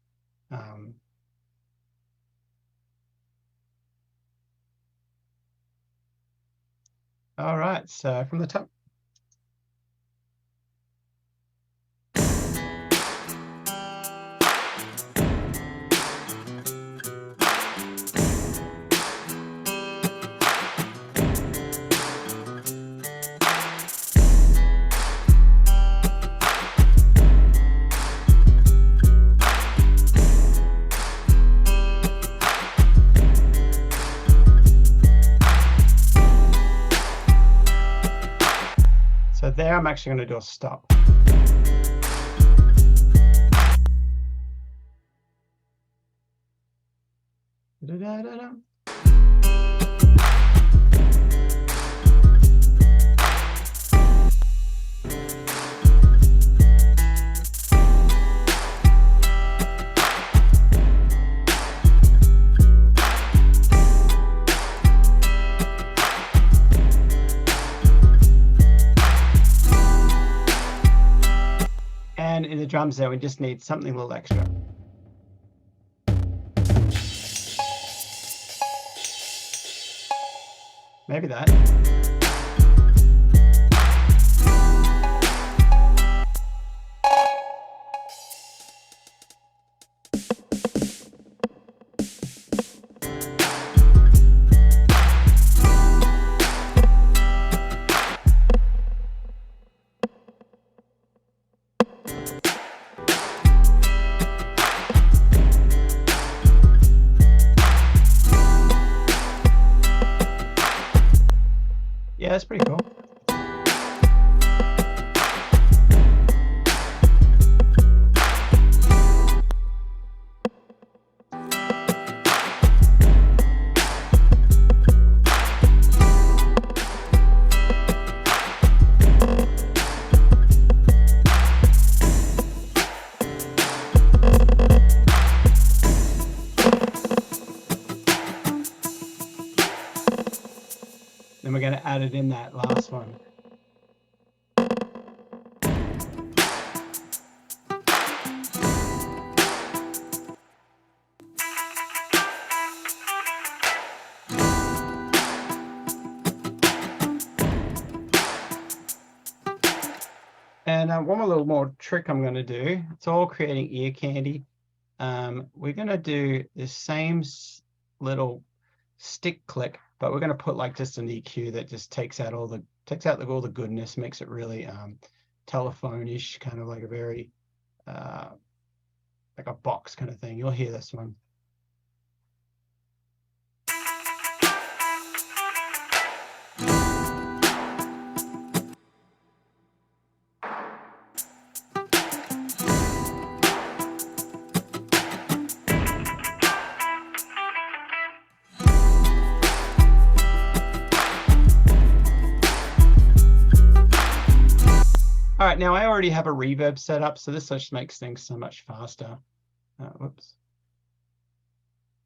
All right, so from the top. So there, I'm actually going to do a stop. Da-da-da-da. And in the drums there, we just need something a little extra. Maybe that. Yeah, that's pretty cool. Then we're going to add it in that last one. And one more little more trick I'm going to do. It's all creating ear candy. We're going to do the same little stick click, but we're going to put like just an EQ that just takes out all the goodness, makes it really telephone-ish, kind of like a very like a box kind of thing. You'll hear this one. right, now I already have a reverb set up, so this just makes things so much faster. Whoops.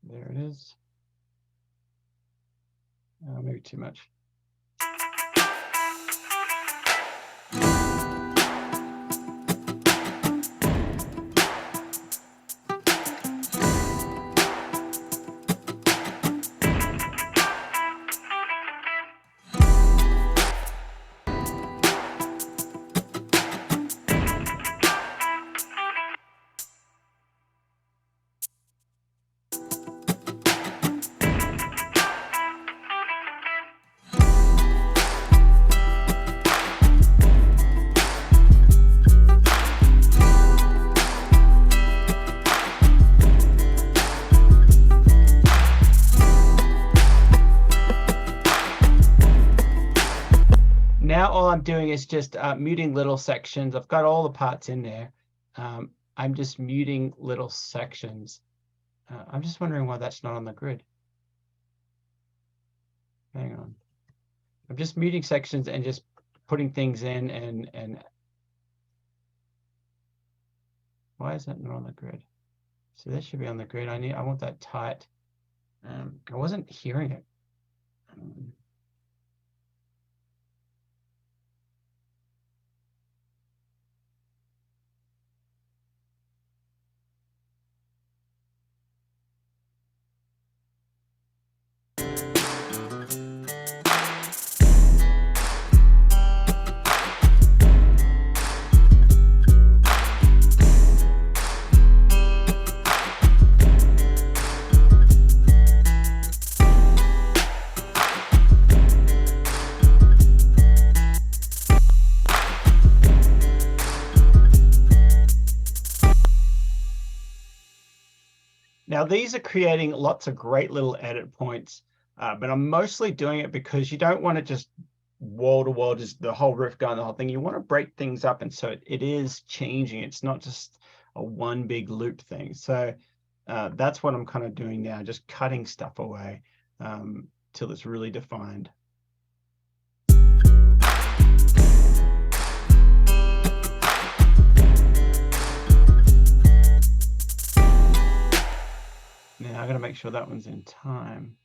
There it is. Maybe too much. Now all I'm doing is just muting little sections. I've got all the parts in there. I'm just muting little sections. I'm just wondering why that's not on the grid. Hang on. I'm just muting sections and just putting things in and why is that not on the grid? So that should be on the grid. I want that tight. I wasn't hearing it. Now these are creating lots of great little edit points, but I'm mostly doing it because you don't want to just wall to wall, just the whole riff going, the whole thing. You want to break things up, and so it is changing. It's not just a one big loop thing. So that's what I'm kind of doing now, just cutting stuff away till it's really defined. Now I got to make sure that one's in time.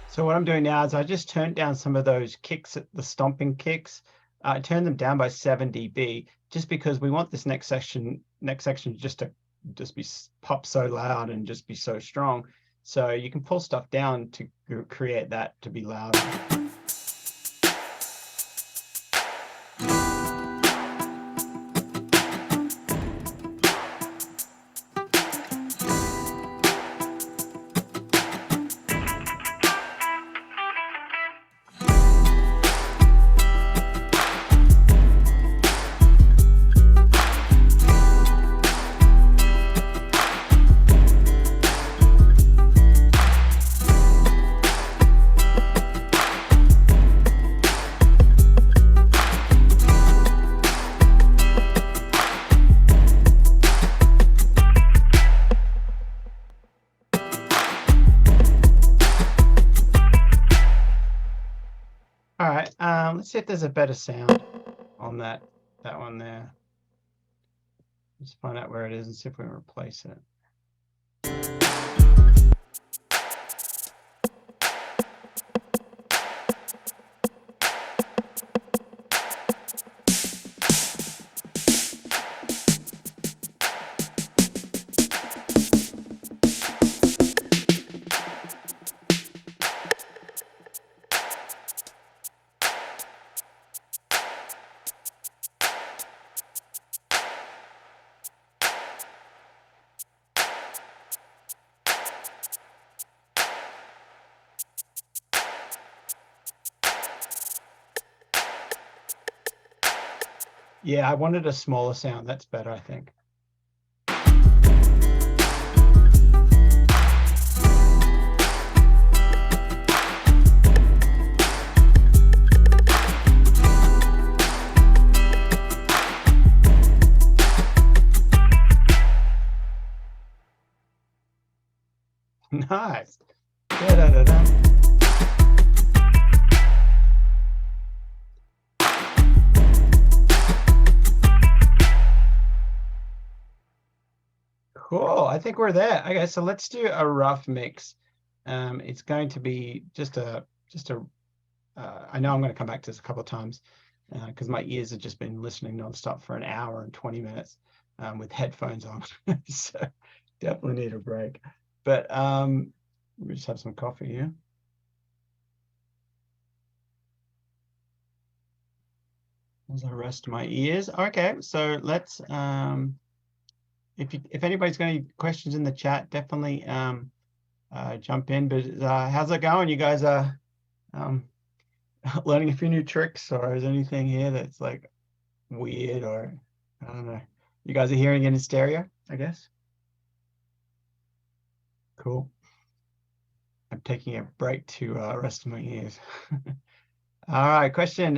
So what I'm doing now is I just turned down some of those kicks, the stomping kicks. I turned them down by 7 dB, just because we want this next section just to be pop so loud and just be so strong. So you can pull stuff down to create that to be louder. Let's see if there's a better sound on that one there. Let's find out where it is and see if we can replace it. Yeah, I wanted a smaller sound. That's better, I think. Nice. Da-da-da-da. Cool. I think we're there. Okay, so let's do a rough mix. It's going to be just a I know I'm going to come back to this a couple of times because my ears have just been listening nonstop for an hour and 20 minutes with headphones on. So definitely need a break. But let me just have some coffee here. As I rest my ears. Okay, so let's if anybody's got any questions in the chat, definitely jump in. But how's it going? You guys are learning a few new tricks, or is there anything here that's like weird, or I don't know. You guys are hearing it in stereo, I guess. Cool. I'm taking a break to rest my ears. All right, question.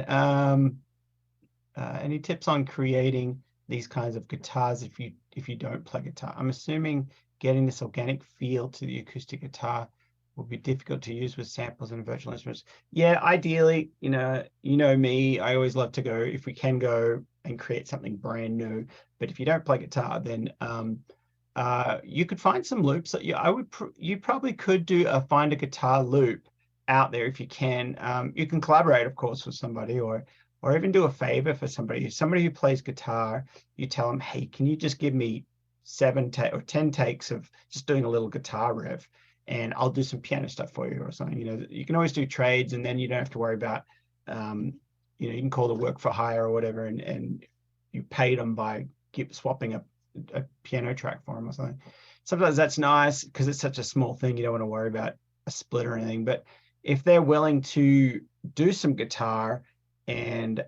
Any tips on creating these kinds of guitars if you don't play guitar? I'm assuming getting this organic feel to the acoustic guitar will be difficult to use with samples and virtual instruments. Yeah, ideally, you know me, I always love to go, if we can go and create something brand new. But if you don't play guitar, then you could find some loops that you probably could do find a guitar loop out there if you can. You can collaborate, of course, with somebody, or even do a favor for somebody who plays guitar. You tell them, hey, can you just give me 7 or 10 takes of just doing a little guitar riff, and I'll do some piano stuff for you or something. You can always do trades, and then you don't have to worry about, you can call the work for hire or whatever, and you paid them by swapping a piano track for them or something. Sometimes that's nice because it's such a small thing. You don't want to worry about a split or anything. But if they're willing to do some guitar and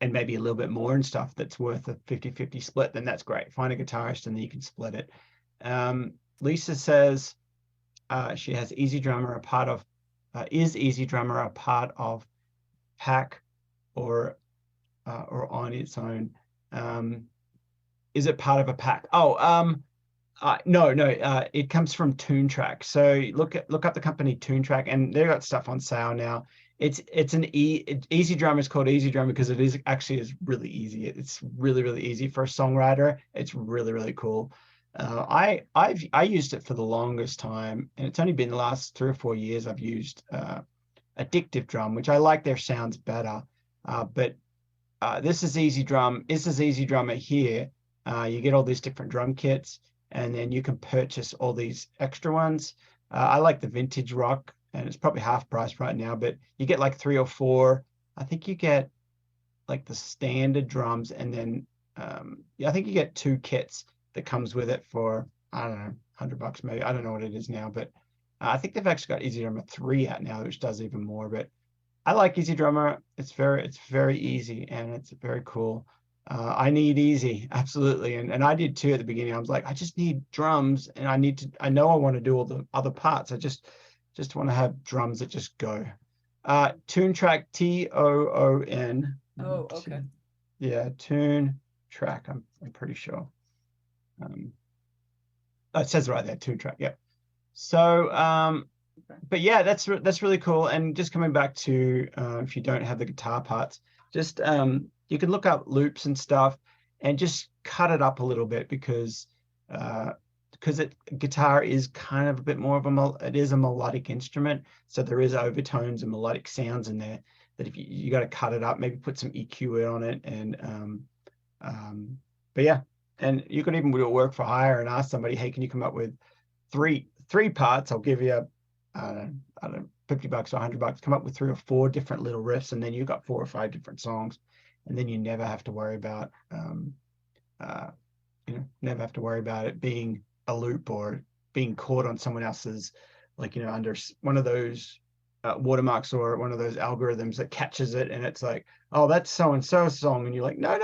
maybe a little bit more and stuff that's worth a 50-50 split, then that's great. Find a guitarist and then you can split it. Lisa says she has Easy Drummer a part of, is Easy Drummer a part of Pack or on its own? Is it part of a pack? Oh, no, it comes from Toontrack. So look up the company Toontrack, and they've got stuff on sale now. It's an Easy Drummer is called Easy Drummer because it is really easy. It's really, really easy for a songwriter. It's really, really cool. I used it for the longest time, and it's only been the last 3 or 4 years I've used Addictive Drum, which I like their sounds better. But this is Easy Drum. This is Easy Drummer here. You get all these different drum kits, and then you can purchase all these extra ones. I like the vintage rock, and it's probably half price right now, but you get like 3 or 4. I think you get like the standard drums, and then I think you get 2 kits that comes with it for, I don't know, $100 maybe. I don't know what it is now, but I think they've actually got Easy Drummer 3 out now, which does even more. But I like Easy Drummer. It's very easy, and it's very cool. I need easy, absolutely, and I did too at the beginning. I was like, I just need drums, and I know I want to do all the other parts. I just want to have drums that just go. Toontrack, Toon. Oh, okay. Yeah, Toontrack. I'm pretty sure. It says right there, Toontrack. Yep. So but yeah, that's really cool. And just coming back to if you don't have the guitar parts, just you can look up loops and stuff and just cut it up a little bit because guitar is kind of a bit more of it is a melodic instrument, so there is overtones and melodic sounds in there that if you got to cut it up, maybe put some EQ on it, and but yeah, and you could even do a work for hire and ask somebody, hey, can you come up with three parts? I'll give you I don't know, $50 or $100, come up with 3 or 4 different little riffs, and then you've got 4 or 5 different songs, and then you never have to worry about never have to worry about it being a loop or being caught on someone else's, like, under one of those watermarks or one of those algorithms that catches it, and it's like, oh, that's so and so song, and you're like, no,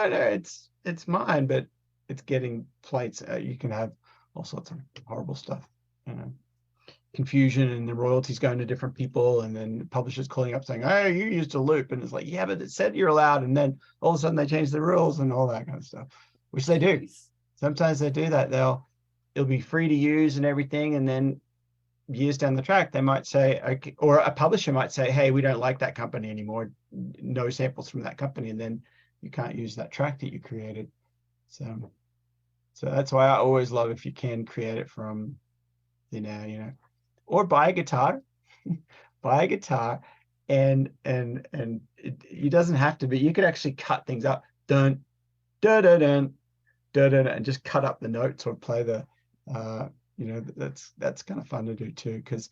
it's mine, but it's getting plates. You can have all sorts of horrible stuff, confusion, and the royalties going to different people, and then publishers calling up saying, oh, you used a loop, and it's like, yeah, but it said you're allowed, and then all of a sudden they change the rules and all that kind of stuff, which they do. Sometimes they do that. It'll be free to use and everything, and then years down the track they might say, okay, or a publisher might say, hey, we don't like that company anymore, no samples from that company, and then you can't use that track that you created. So that's why I always love if you can create it from or buy a guitar and it doesn't have to be, you could actually cut things up, dun dun dun dun dun dun, and just cut up the notes or play the that's kind of fun to do too, because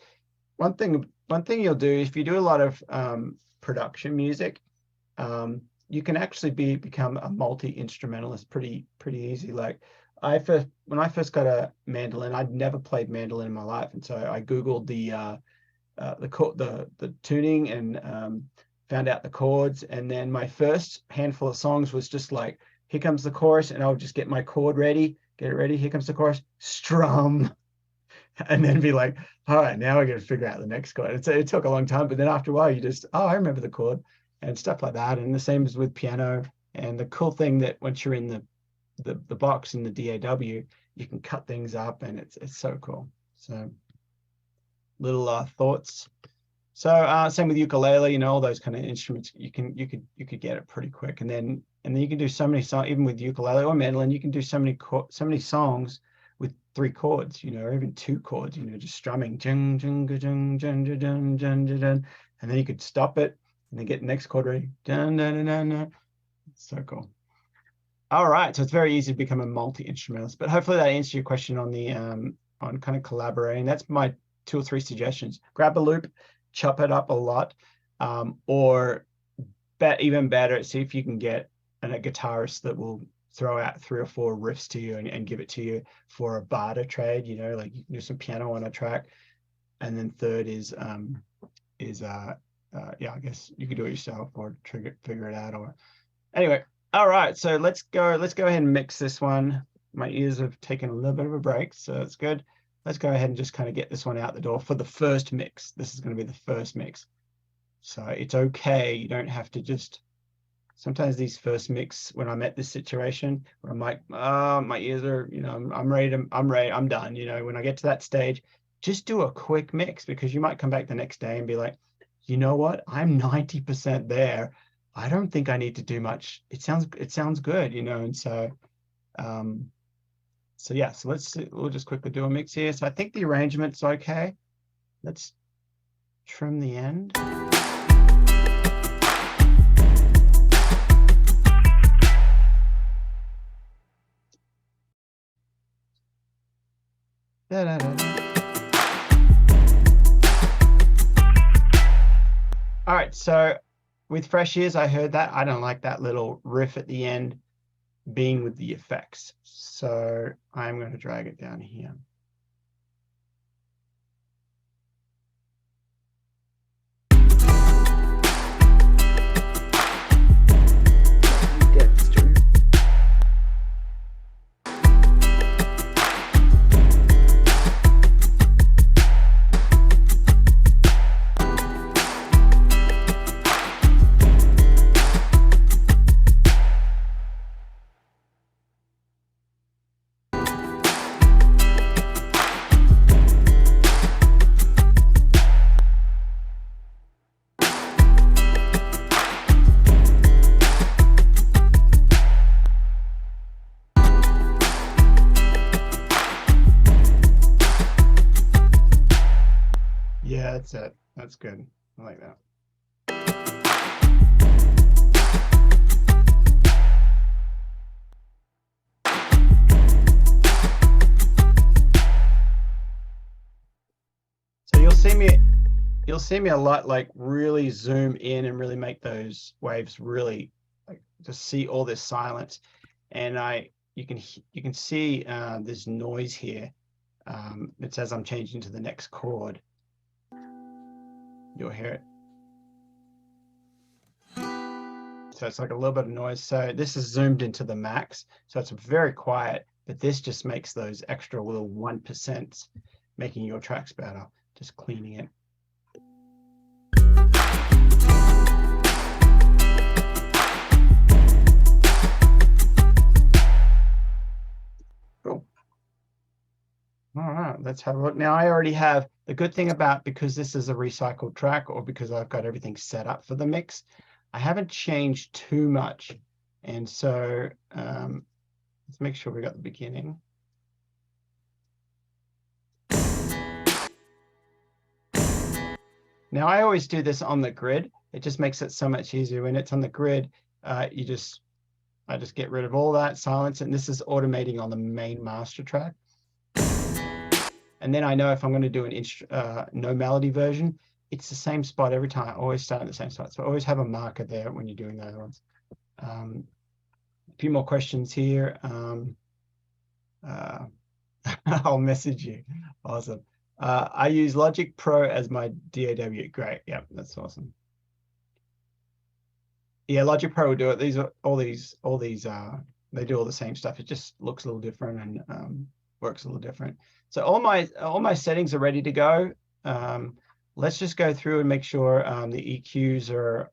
one thing you'll do if you do a lot of production music, you can actually become a multi-instrumentalist pretty easy. Like when I first got a mandolin, I'd never played mandolin in my life, and so I googled the tuning and found out the chords, and then my first handful of songs was just like, here comes the chorus, and I'll just get my chord ready, get it ready, here comes the chorus, strum, and then be like, all right, now I got to figure out the next chord. It took a long time, but then after a while you just, oh, I remember the chord and stuff like that. And the same as with piano. And the cool thing that once you're in the box in the DAW, you can cut things up, and it's so cool. So little thoughts. So same with ukulele, all those kind of instruments, you could get it pretty quick, and then you can do so many songs, even with ukulele or mandolin, you can do so many songs with 3 chords, or even 2 chords, just strumming, jung, jung, jung, jung, jung, jung, jung, jung, and then you could stop it and then get the next chord ready. Dun, dun, dun, dun, dun. It's so cool. All right, so it's very easy to become a multi-instrumentalist, but hopefully that answers your question on the on kind of collaborating. That's my 2 or 3 suggestions. Grab a loop, chop it up a lot, or even better, see if you can get a guitarist that will throw out 3 or 4 riffs to you and give it to you for a barter trade. Like you can do some piano on a track, and then third is I guess you could do it yourself or figure it out. Or anyway, all right. So let's go ahead and mix this one. My ears have taken a little bit of a break, so it's good. Let's go ahead and just kind of get this one out the door for the first mix. This is going to be the first mix. So it's okay. You don't have to just, sometimes these first mix, when I'm at this situation where I'm like, my ears are, I'm ready, I'm done. When I get to that stage, just do a quick mix, because you might come back the next day and be like, you know what? I'm 90% there. I don't think I need to do much. It sounds good, and so, so yeah, so we'll just quickly do a mix here. So I think the arrangement's okay. Let's trim the end. Da, da, da, da. All right, so with fresh ears, I heard that. I don't like that little riff at the end being with the effects. So I'm going to drag it down here. Yeah, that's it. That's good. I like that. So you'll see me a lot like really zoom in and really make those waves really like just see all this silence. And you can see this noise here. It says I'm changing to the next chord. You'll hear it. So it's like a little bit of noise. So this is zoomed into the max. So it's very quiet, but this just makes those extra little 1%, making your tracks better, just cleaning it. Cool. All right, let's have a look. Now I already have, the good thing about, because this is a recycled track, or because I've got everything set up for the mix, I haven't changed too much. And so let's make sure we got the beginning. Now I always do this on the grid. It just makes it so much easier when it's on the grid. I just get rid of all that silence, and this is automating on the main master track. And then I know if I'm going to do an no melody version, it's the same spot every time. I always start at the same spot. So I always have a marker there when you're doing those ones. A few more questions here. I'll message you. Awesome. I use Logic Pro as my DAW. Great. Yeah, that's awesome. Yeah, Logic Pro will do it. These are all these they do all the same stuff. It just looks a little different and works a little different. So all my settings are ready to go. Let's just go through and make sure the EQs are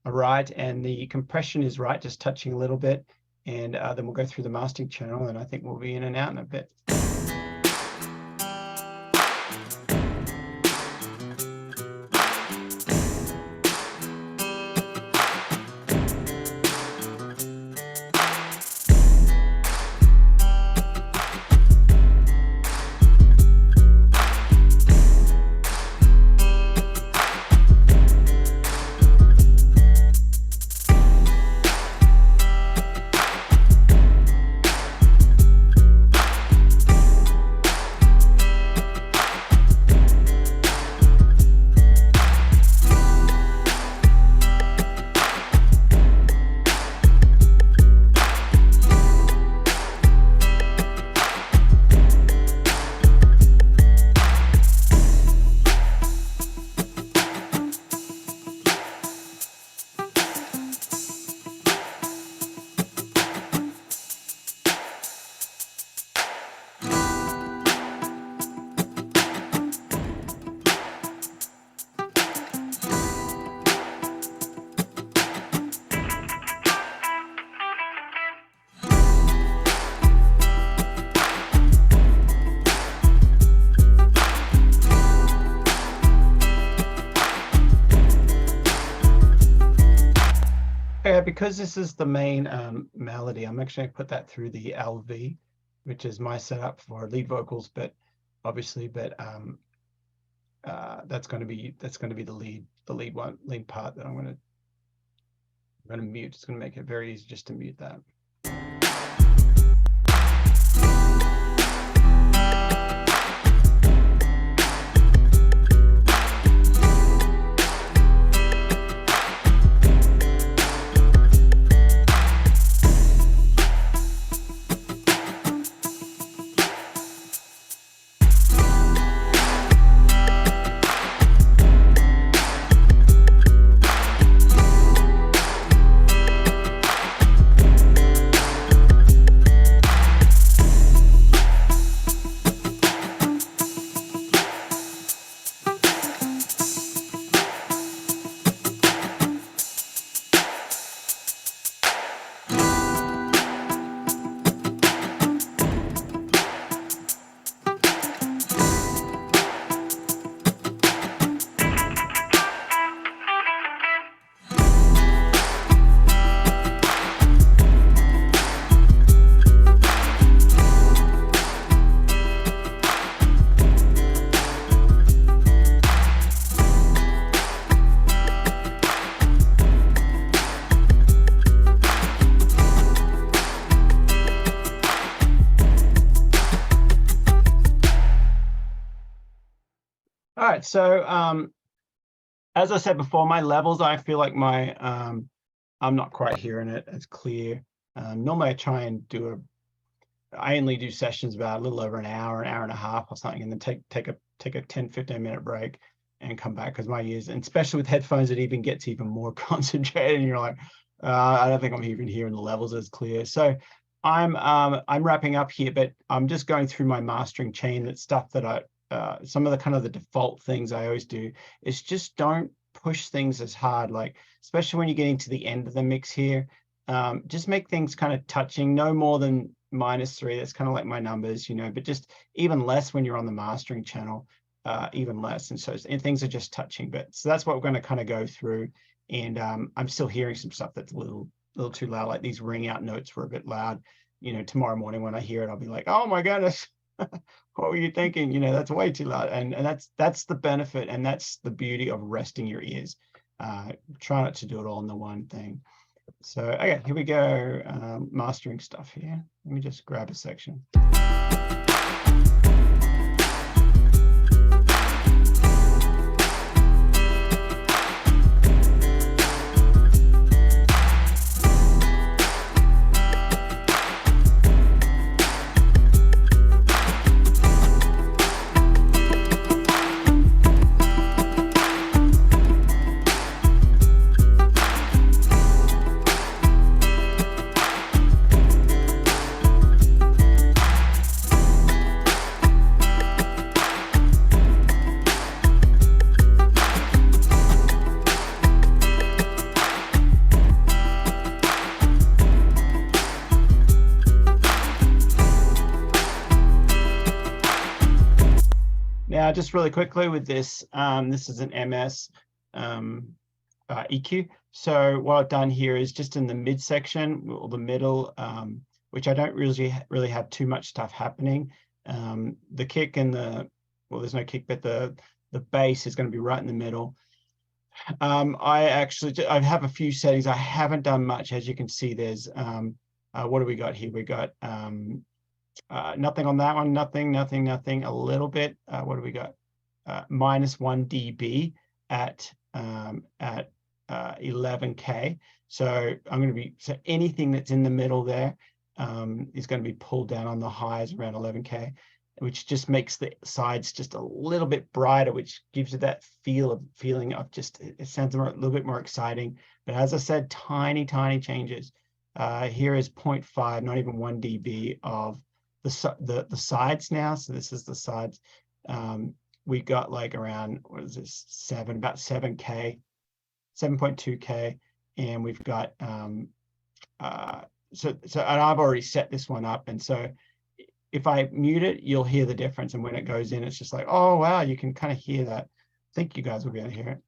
right and the compression is right, just touching a little bit. And then we'll go through the mastering channel, and I think we'll be in and out in a bit. Because this is the main melody, I'm actually going to put that through the LV, which is my setup for lead vocals, but obviously, that's going to be the lead part that I'm going to mute. It's going to make it very easy just to mute that. All right, so as I said before, my levels, I feel like I'm not quite hearing it as clear. Normally I try and I only do sessions about a little over an hour and a half or something, and then take a 10-15 minute break and come back, because my ears, and especially with headphones, it even gets even more concentrated, and you're like, I don't think I'm even hearing the levels as clear. So I'm wrapping up here, but I'm just going through my mastering chain. That's stuff that some of the kind of the default things I always do is just don't push things as hard, like especially when you're getting to the end of the mix here. Just make things kind of touching, no more than -3. That's kind of like my numbers, but just even less when you're on the mastering channel, even less. And so things are just touching. But so that's what we're going to kind of go through. And I'm still hearing some stuff that's a little too loud, like these ring out notes were a bit loud. Tomorrow morning when I hear it, I'll be like, oh my goodness, what were you thinking? That's way too loud. And that's the benefit, and that's the beauty of resting your ears. Try not to do it all in the one thing. So okay, here we go. Mastering stuff here. Let me just grab a section. Now, just really quickly with this, this is an MS EQ. So what I've done here is just in the midsection or the middle, which I don't really have too much stuff happening. The kick and there's no kick, but the bass is going to be right in the middle. I have a few settings. I haven't done much. As you can see, there's what do we got here? We got nothing on that one, nothing, a little bit. What do we got? -1 dB at 11K. So so anything that's in the middle there is going to be pulled down on the highs around 11K, which just makes the sides just a little bit brighter, which gives you that feeling of just, it sounds a little bit more exciting. But as I said, tiny changes. Here is 0.5, not even 1 dB of the sides now. So this is the sides. We got like around, what is this, about 7K, 7.2K, and we've got and I've already set this one up, and so if I mute it, you'll hear the difference, and when it goes in, it's just like, oh wow, you can kind of hear that. I think you guys will be able to hear it.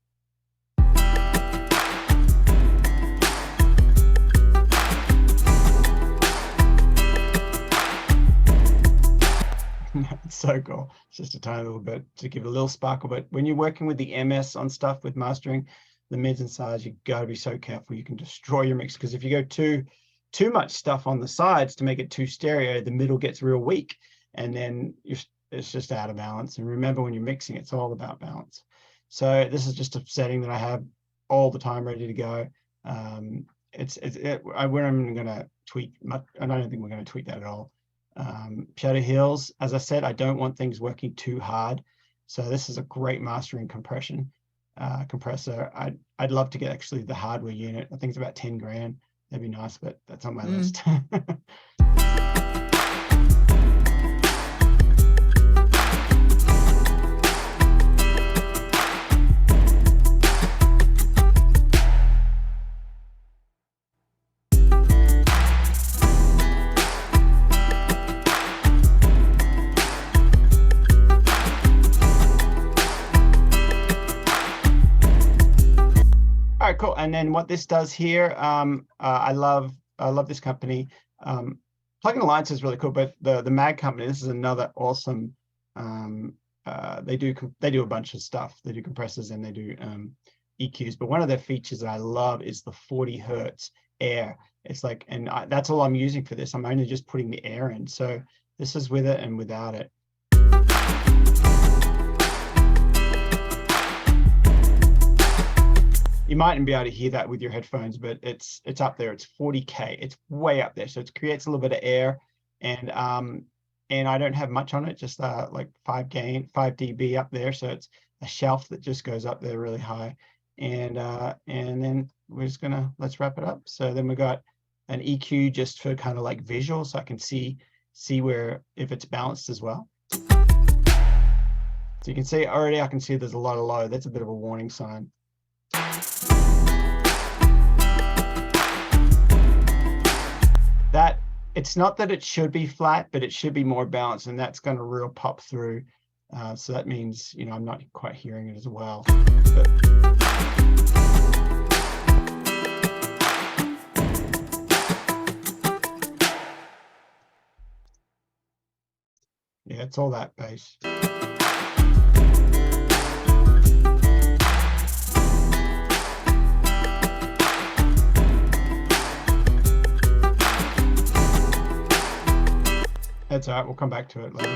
It's so cool. It's just a tiny little bit to give a little sparkle. But when you're working with the MS on stuff with mastering the mids and sides, you got to be so careful. You can destroy your mix, because if you go too much stuff on the sides to make it too stereo, the middle gets real weak, and then it's just out of balance. And remember, when you're mixing, it's all about balance. So this is just a setting that I have all the time ready to go. When I'm going to tweak, I don't think we're going to tweak that at all. Shadow Hills, as I said, I don't want things working too hard, so this is a great mastering compressor. I'd love to get actually the hardware unit. I think it's about 10 grand. That'd be nice, but that's on my list. All right, cool. And then what this does here, I love this company. Plugin Alliance is really cool, but the Mag company, this is another awesome. They do a bunch of stuff. They do compressors and they do EQs. But one of their features that I love is the 40 hertz air. It's like, and that's all I'm using for this. I'm only just putting the air in. So this is with it and without it. You mightn't be able to hear that with your headphones, but it's up there. It's 40K. It's way up there. So it creates a little bit of air, and I don't have much on it, just like 5 dB up there. So it's a shelf that just goes up there really high. And then we're just gonna, let's wrap it up. So then we got an EQ just for kind of like visual, so I can see where, if it's balanced as well. So you can see already, I can see there's a lot of low. That's a bit of a warning sign. That, it's not that it should be flat, but it should be more balanced, and that's going to real pop through. So that means, you know, I'm not quite hearing it as well. But yeah, it's all that bass. That's all right, we'll come back to it later.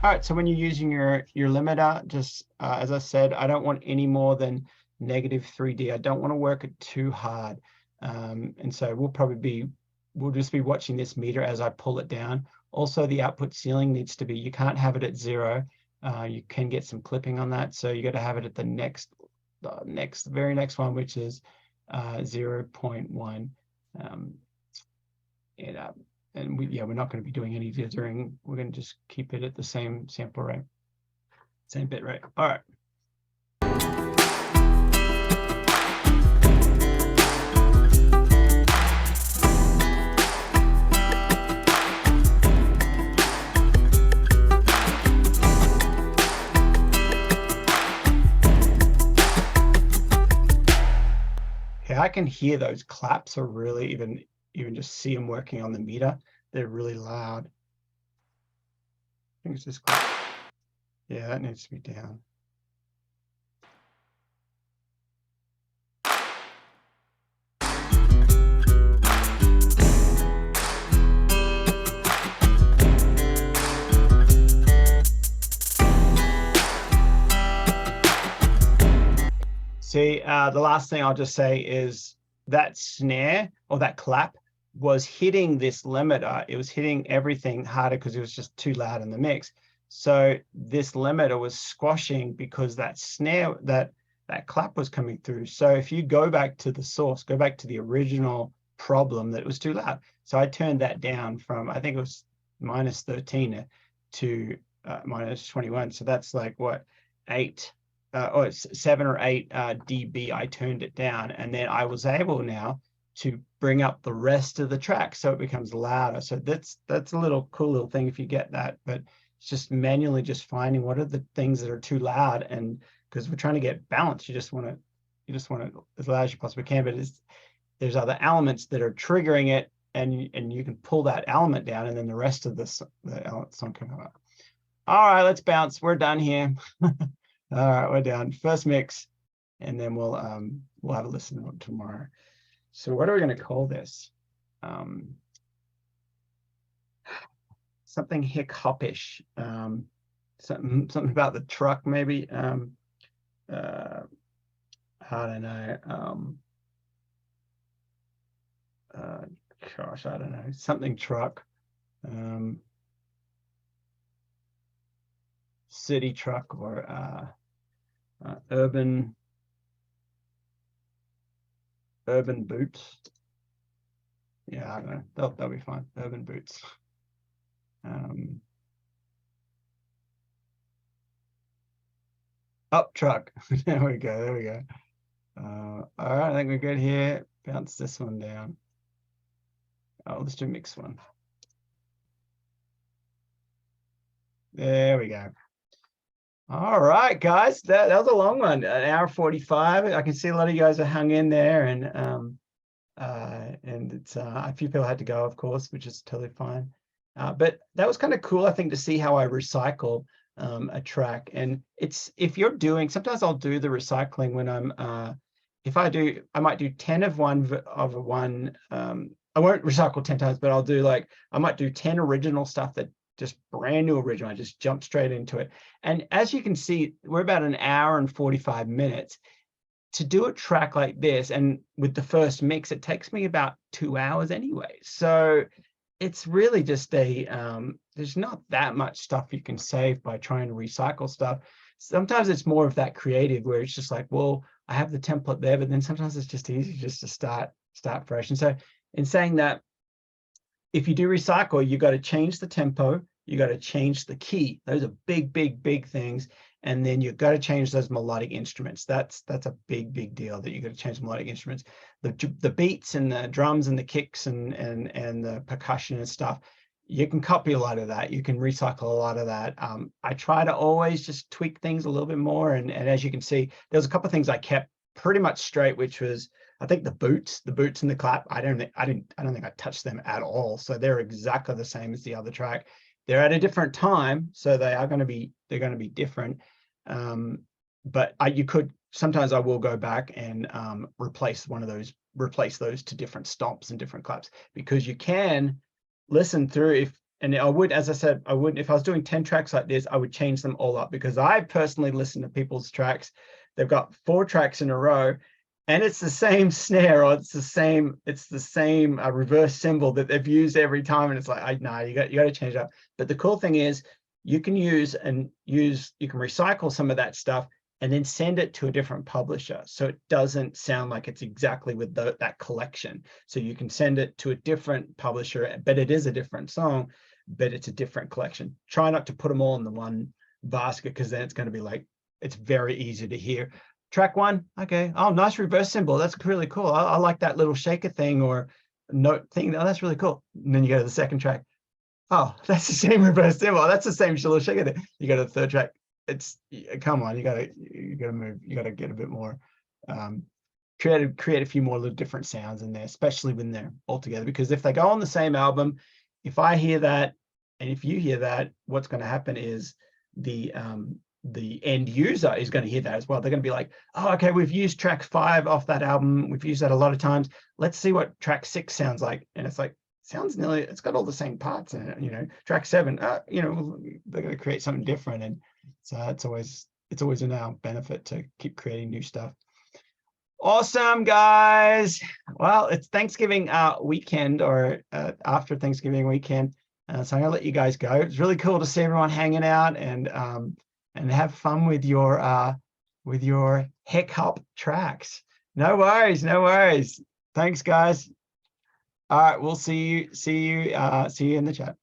All right, so when you're using your limiter, just as I said, I don't want any more than -3 dB. I don't want to work it too hard. And so we'll just be watching this meter as I pull it down. Also, the output ceiling needs to be, you can't have it at 0. You can get some clipping on that. So you got to have it at the very next one, which is 0.1. And we're not going to be doing any dithering. We're going to just keep it at the same sample rate, same bit rate. All right. Yeah, I can hear those claps are really, even just see them working on the meter. They're really loud. I think it's this clap. Yeah, that needs to be down. See, the last thing I'll just say is that snare or that clap was hitting this limiter. It was hitting everything harder because it was just too loud in the mix. So this limiter was squashing because that snare, that clap was coming through. So if you go back to the source, go back to the original problem, that it was too loud. So I turned that down from, I think it was -13 to -21. So that's like what, 7 or 8 dB. I turned it down, and then I was able now to bring up the rest of the track so it becomes louder. So that's a little cool little thing if you get that, but it's just manually just finding what are the things that are too loud. And because we're trying to get balance, you just want to as loud as you possibly can, but there's other elements that are triggering it, and you can pull that element down, and then the rest of the song can come up. All right, let's bounce. We're done here. All right, we're done. First mix, and then we'll have a listen tomorrow. So what are we going to call this? Something Hick Hop-ish. Something about the truck, maybe. I don't know. Gosh, I don't know. Something truck. City truck, or urban boots. Yeah, I don't know. They'll be fine. Urban boots. Up truck. There we go. All right, I think we're good here. Bounce this one down. Oh, let's do mix one. There we go. All right, guys, that was a long one, 1:45. I can see a lot of you guys are hung in there, and it's a few people had to go, of course, which is totally fine. But that was kind of cool, I think, to see how I recycle a track. And if you're doing, sometimes I'll do the recycling when I'm I might do 10 of one. I won't recycle 10 times, but I might do 10 original stuff that just brand new original. I just jumped straight into it. And as you can see, we're about an hour and 45 minutes. To do a track like this, and with the first mix, it takes me about 2 hours anyway. So it's really just there's not that much stuff you can save by trying to recycle stuff. Sometimes it's more of that creative where it's just like, well, I have the template there, but then sometimes it's just easy just to start fresh. And so in saying that, if you do recycle, you got to change the tempo, you got to change the key. Those are big, big, big things. And then you've got to change those melodic instruments. That's a big, big deal, that you got to change melodic instruments. The beats and the drums and the kicks and the percussion and stuff, you can copy a lot of that. You can recycle a lot of that. I try to always just tweak things a little bit more. And as you can see, there's a couple of things I kept pretty much straight, which was, I think the boots and the clap, I don't think I touched them at all. So they're exactly the same as the other track. They're at a different time, so they're going to be different. But sometimes I will go back and replace those to different stomps and different claps, because you can listen through. As I said, if I was doing 10 tracks like this, I would change them all up, because I personally listen to people's tracks. They've got 4 tracks in a row, and it's the same snare, or it's the same reverse cymbal that they've used every time, and it's like, no, you got to change it up. But the cool thing is, you can recycle some of that stuff and then send it to a different publisher, so it doesn't sound like it's exactly with that collection. So you can send it to a different publisher, but it is a different song, but it's a different collection. Try not to put them all in the one basket, because then it's going to be like, it's very easy to hear. Track 1, okay, oh, nice reverse cymbal, that's really cool. I like that little shaker thing or note thing. Oh, that's really cool. And then you go to the second track, oh, that's the same reverse cymbal, that's the same little shaker there. You go to the third track, come on, you gotta move, you gotta get a bit more create a few more little different sounds in there, especially when they're all together. Because if they go on the same album, if I hear that and if you hear that, what's going to happen is the end user is going to hear that as well. They're going to be like, oh, okay, we've used track 5 off that album, we've used that a lot of times, let's see what track 6 sounds like. And it's like, it's got all the same parts in it. Track 7, they're going to create something different. And so it's always in our benefit to keep creating new stuff. Awesome, guys. Well, it's Thanksgiving weekend, or after Thanksgiving weekend, so I'm gonna let you guys go. It's really cool to see everyone hanging out and have fun with your Hick Hop tracks. No worries. Thanks, guys. All right, we'll see you in the chat.